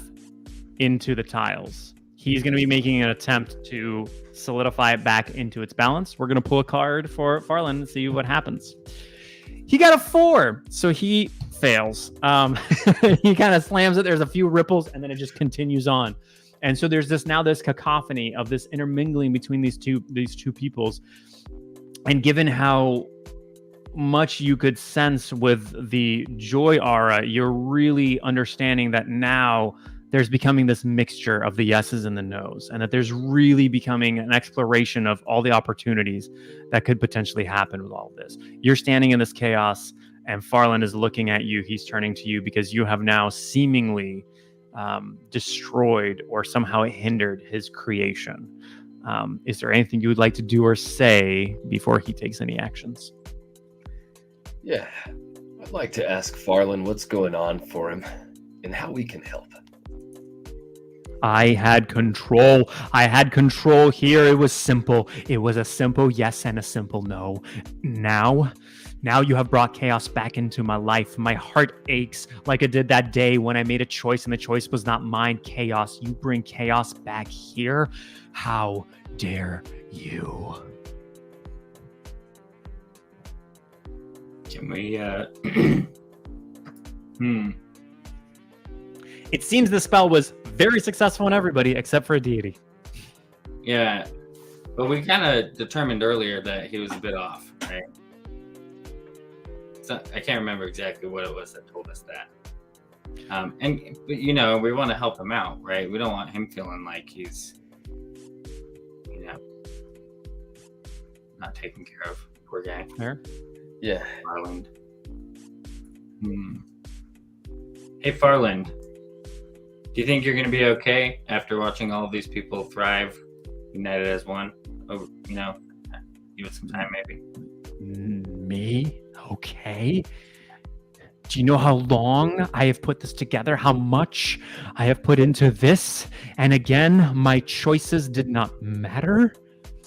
into the tiles. He's going to be making an attempt to solidify it back into its balance. We're going to pull a card for Farland and see what happens. He got a 4, so he fails. He kind of slams it. There's a few ripples, and then it just continues on. And so there's this cacophony of this intermingling between these two peoples. And given how much you could sense with the joy aura, you're really understanding that now there's becoming this mixture of the yeses and the nos, and that there's really becoming an exploration of all the opportunities that could potentially happen with all of this. You're standing in this chaos, and Farland is looking at you. He's turning to you because you have now seemingly destroyed or somehow hindered his creation. Is there anything you would like to do or say before he takes any actions? Yeah, I'd like to ask Farland what's going on for him and how we can help. I had control here. It was simple. It was a simple yes and a simple no. Now you have brought chaos back into my life. My heart aches like it did that day when I made a choice and the choice was not mine. Chaos. You bring chaos back here? How dare you? Can we, It seems the spell was very successful on everybody except for a deity. Yeah, but we kind of determined earlier that he was a bit off, right? So I can't remember exactly what it was that told us that. But you know, we want to help him out, right? We don't want him feeling like he's, you know, not taken care of. Poor guy. Fair. Yeah. Farland. Hey, Farland. Do you think you're going to be okay after watching all of these people thrive, united as one? Over, you know, give it some time, maybe. Me? Okay. Do you know how long I have put this together? How much I have put into this? And again, my choices did not matter.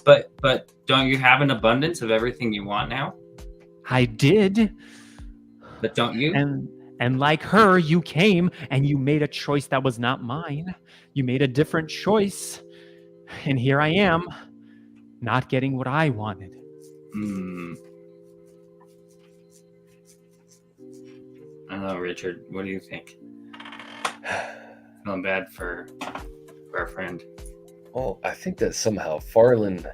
But don't you have an abundance of everything you want now? I did. But don't you? And like her, you came and you made a choice that was not mine. You made a different choice. And here I am, not getting what I wanted. I don't know, Richard. What do you think? Feeling bad for our friend. Well, I think that somehow, Farland,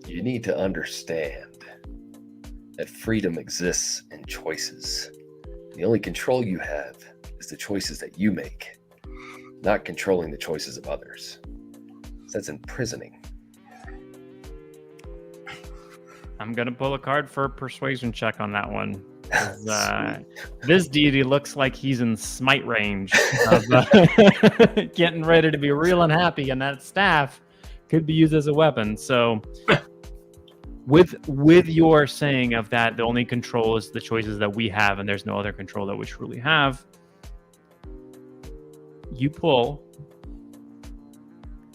you need to understand that freedom exists in choices. The only control you have is the choices that you make, not controlling the choices of others. That's imprisoning. I'm going to pull a card for a persuasion check on that one. This deity looks like he's in smite range of getting ready to be real unhappy, and that staff could be used as a weapon. So with your saying of that, the only control is the choices that we have, and there's no other control that we truly have. You pull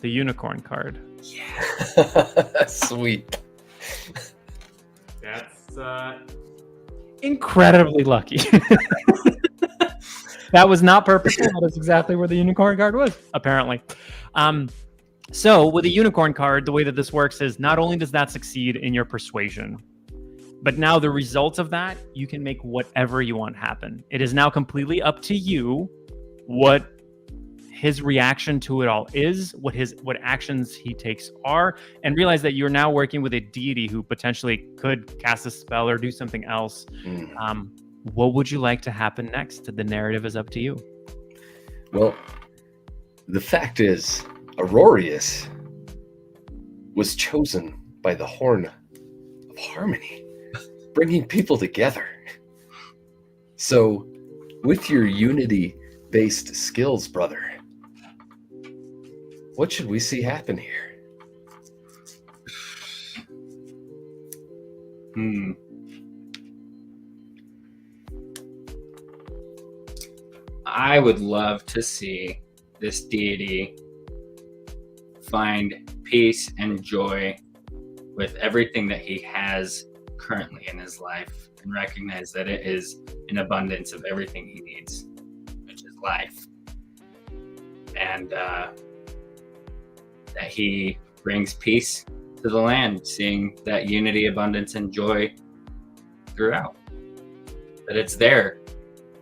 the unicorn card. Yeah. Sweet. That's incredibly lucky. That was not purposeful. That is exactly where the unicorn card was, apparently. So with a unicorn card, the way that this works is not only does that succeed in your persuasion, but now the result of that, you can make whatever you want happen. It is now completely up to you what his reaction to it all is, what actions he takes are, and realize that you're now working with a deity who potentially could cast a spell or do something else. What would you like to happen next? The narrative is up to you. Well, the fact is, Aurorius was chosen by the Horn of Harmony, bringing people together. So, with your unity-based skills, brother, what should we see happen here? I would love to see this deity find peace and joy with everything that he has currently in his life and recognize that it is an abundance of everything he needs, which is life. And that he brings peace to the land, seeing that unity, abundance, and joy throughout. That it's there,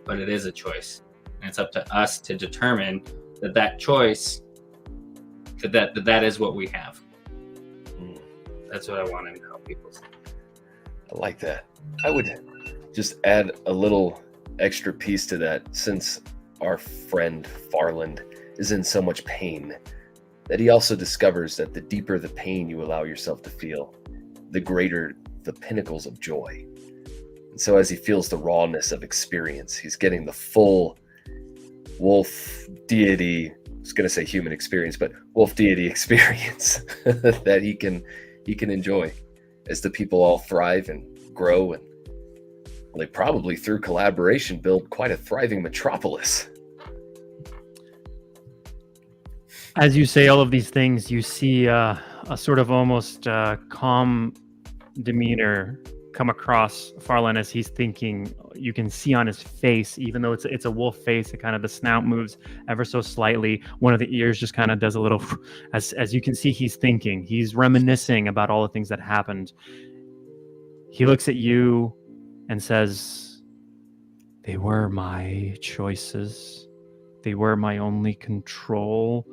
but it is a choice. And it's up to us to determine that choice, that is what we have. That's what I want to help people see. I like that. I would just add a little extra piece to that, since our friend Farland is in so much pain, that he also discovers that the deeper the pain you allow yourself to feel, the greater the pinnacles of joy. And so as he feels the rawness of experience, he's getting the full wolf deity, I was going to say human experience, but wolf deity experience that he can enjoy as the people all thrive and grow, and they probably through collaboration build quite a thriving metropolis. As you say all of these things, you see a sort of almost calm demeanor come across Farland as he's thinking. You can see on his face, even though it's a wolf face, it kind of the snout moves ever so slightly. One of the ears just kind of does a little, as you can see, he's thinking, he's reminiscing about all the things that happened. He looks at you and says, "They were my choices. They were my only control.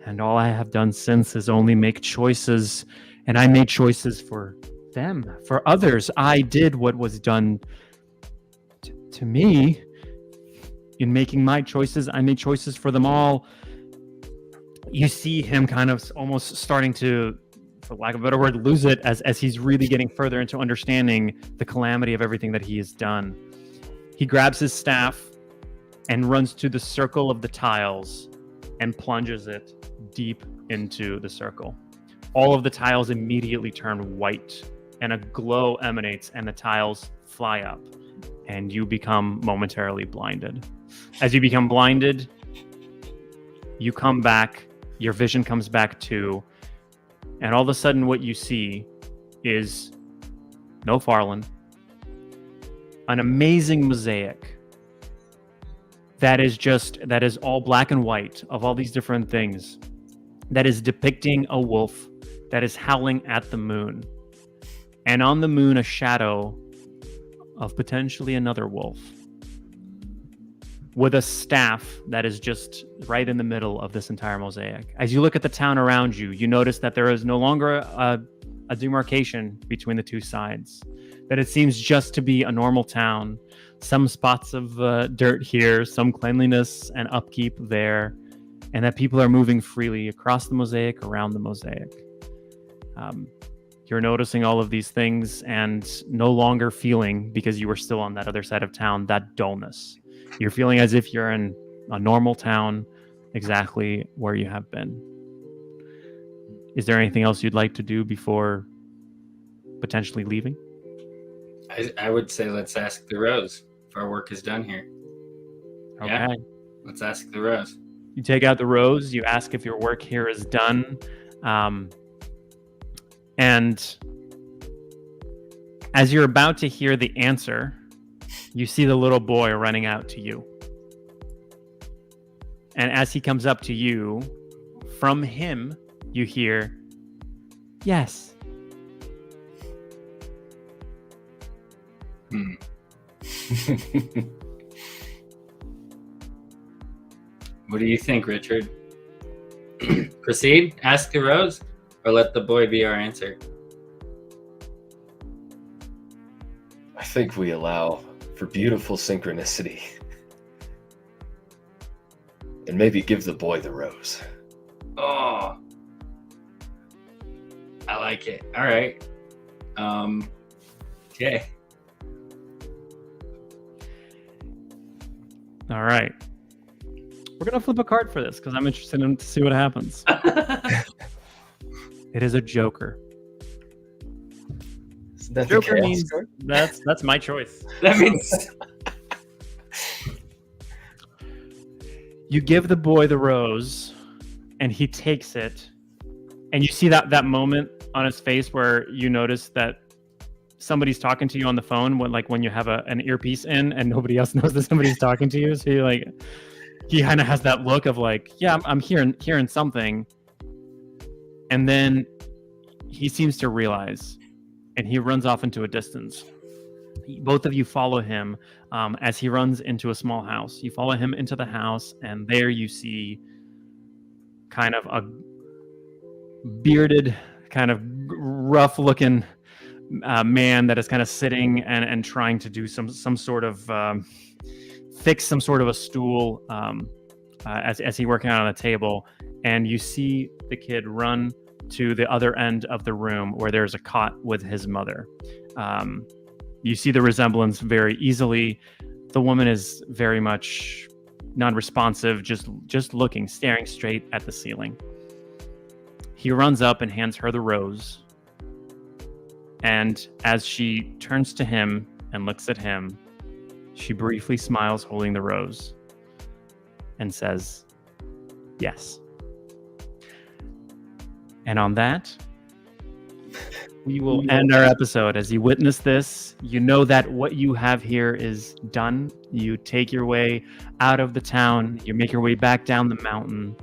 And all I have done since is only make choices. And I made choices for them, for others. I did what was done to me. In making my choices, I made choices for them all." You see him kind of almost starting to, for lack of a better word, lose it as he's really getting further into understanding the calamity of everything that he has done. He grabs his staff and runs to the circle of the tiles and plunges it deep into the circle. All of the tiles immediately turn white and a glow emanates and the tiles fly up and you become momentarily blinded. As you become blinded, you come back, your vision comes back too, and all of a sudden what you see is no Farland, an amazing mosaic that is all black and white of all these different things, that is depicting a wolf that is howling at the moon. And on the moon, a shadow of potentially another wolf with a staff that is just right in the middle of this entire mosaic. As you look at the town around you, you notice that there is no longer a demarcation between the two sides, that it seems just to be a normal town. Some spots of dirt here, some cleanliness and upkeep there, and that people are moving freely across the mosaic, around the mosaic. You're noticing all of these things and no longer feeling, because you were still on that other side of town, that dullness. You're feeling as if you're in a normal town, exactly where you have been. Is there anything else you'd like to do before potentially leaving? I would say let's ask the rose if our work is done here. Okay. Yeah, let's ask the rose. You take out the rose. You ask if your work here is done. And as you're about to hear the answer, you see the little boy running out to you. And as he comes up to you, from him, you hear, yes. What do you think, Richard? Proceed, ask the rose, or let the boy be our answer? I think we allow for beautiful synchronicity. And maybe give the boy the rose. Oh, I like it. All right. Okay. All right. We're going to flip a card for this because I'm interested in to see what happens. It is a Joker. That's Joker means that's my choice. That means you give the boy the rose and he takes it, and you see that moment on his face where you notice that somebody's talking to you on the phone when you have an earpiece in and nobody else knows that somebody's talking to you. So he kind of has that look of like, yeah, I'm hearing something. And then he seems to realize, and he runs off into a distance. Both of you follow him as he runs into a small house. You follow him into the house, and there you see kind of a bearded, kind of rough-looking man that is kind of sitting and trying to do some sort of fix some sort of a stool as he working out on a table. And you see the kid run to the other end of the room where there's a cot with his mother. You see the resemblance very easily. The woman is very much non-responsive, just looking, staring straight at the ceiling. He runs up and hands her the rose. And as she turns to him and looks at him, she briefly smiles, holding the rose, and says, yes. And on that, we will end our episode. As you witness this, you know that what you have here is done. You take your way out of the town, you make your way back down the mountain,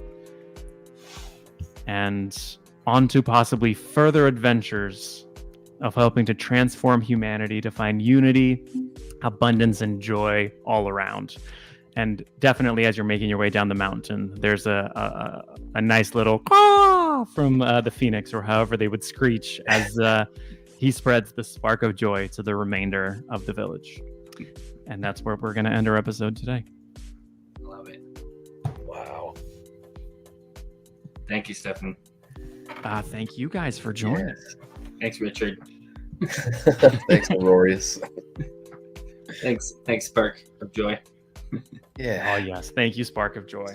and onto possibly further adventures of helping to transform humanity, to find unity, abundance, and joy all around. And definitely, as you're making your way down the mountain, there's a nice little caw from the phoenix, or however they would screech, as he spreads the spark of joy to the remainder of the village. And that's where we're going to end our episode today. Love it. Wow. Thank you, Stefan. Thank you guys for joining us. Thanks, Richard. Thanks, Aurorius. Thanks, Spark of Joy. Yeah. Oh, yes. Thank you, Spark of Joy.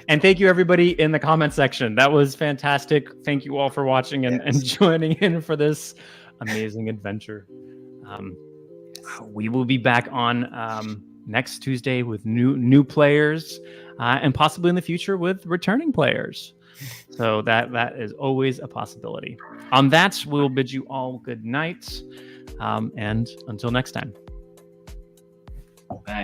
And thank you, everybody in the comment section. That was fantastic. Thank you all for watching and joining in for this amazing adventure. We will be back on next Tuesday with new players and possibly in the future with returning players. So that is always a possibility. On that, we'll bid you all good night. And until next time.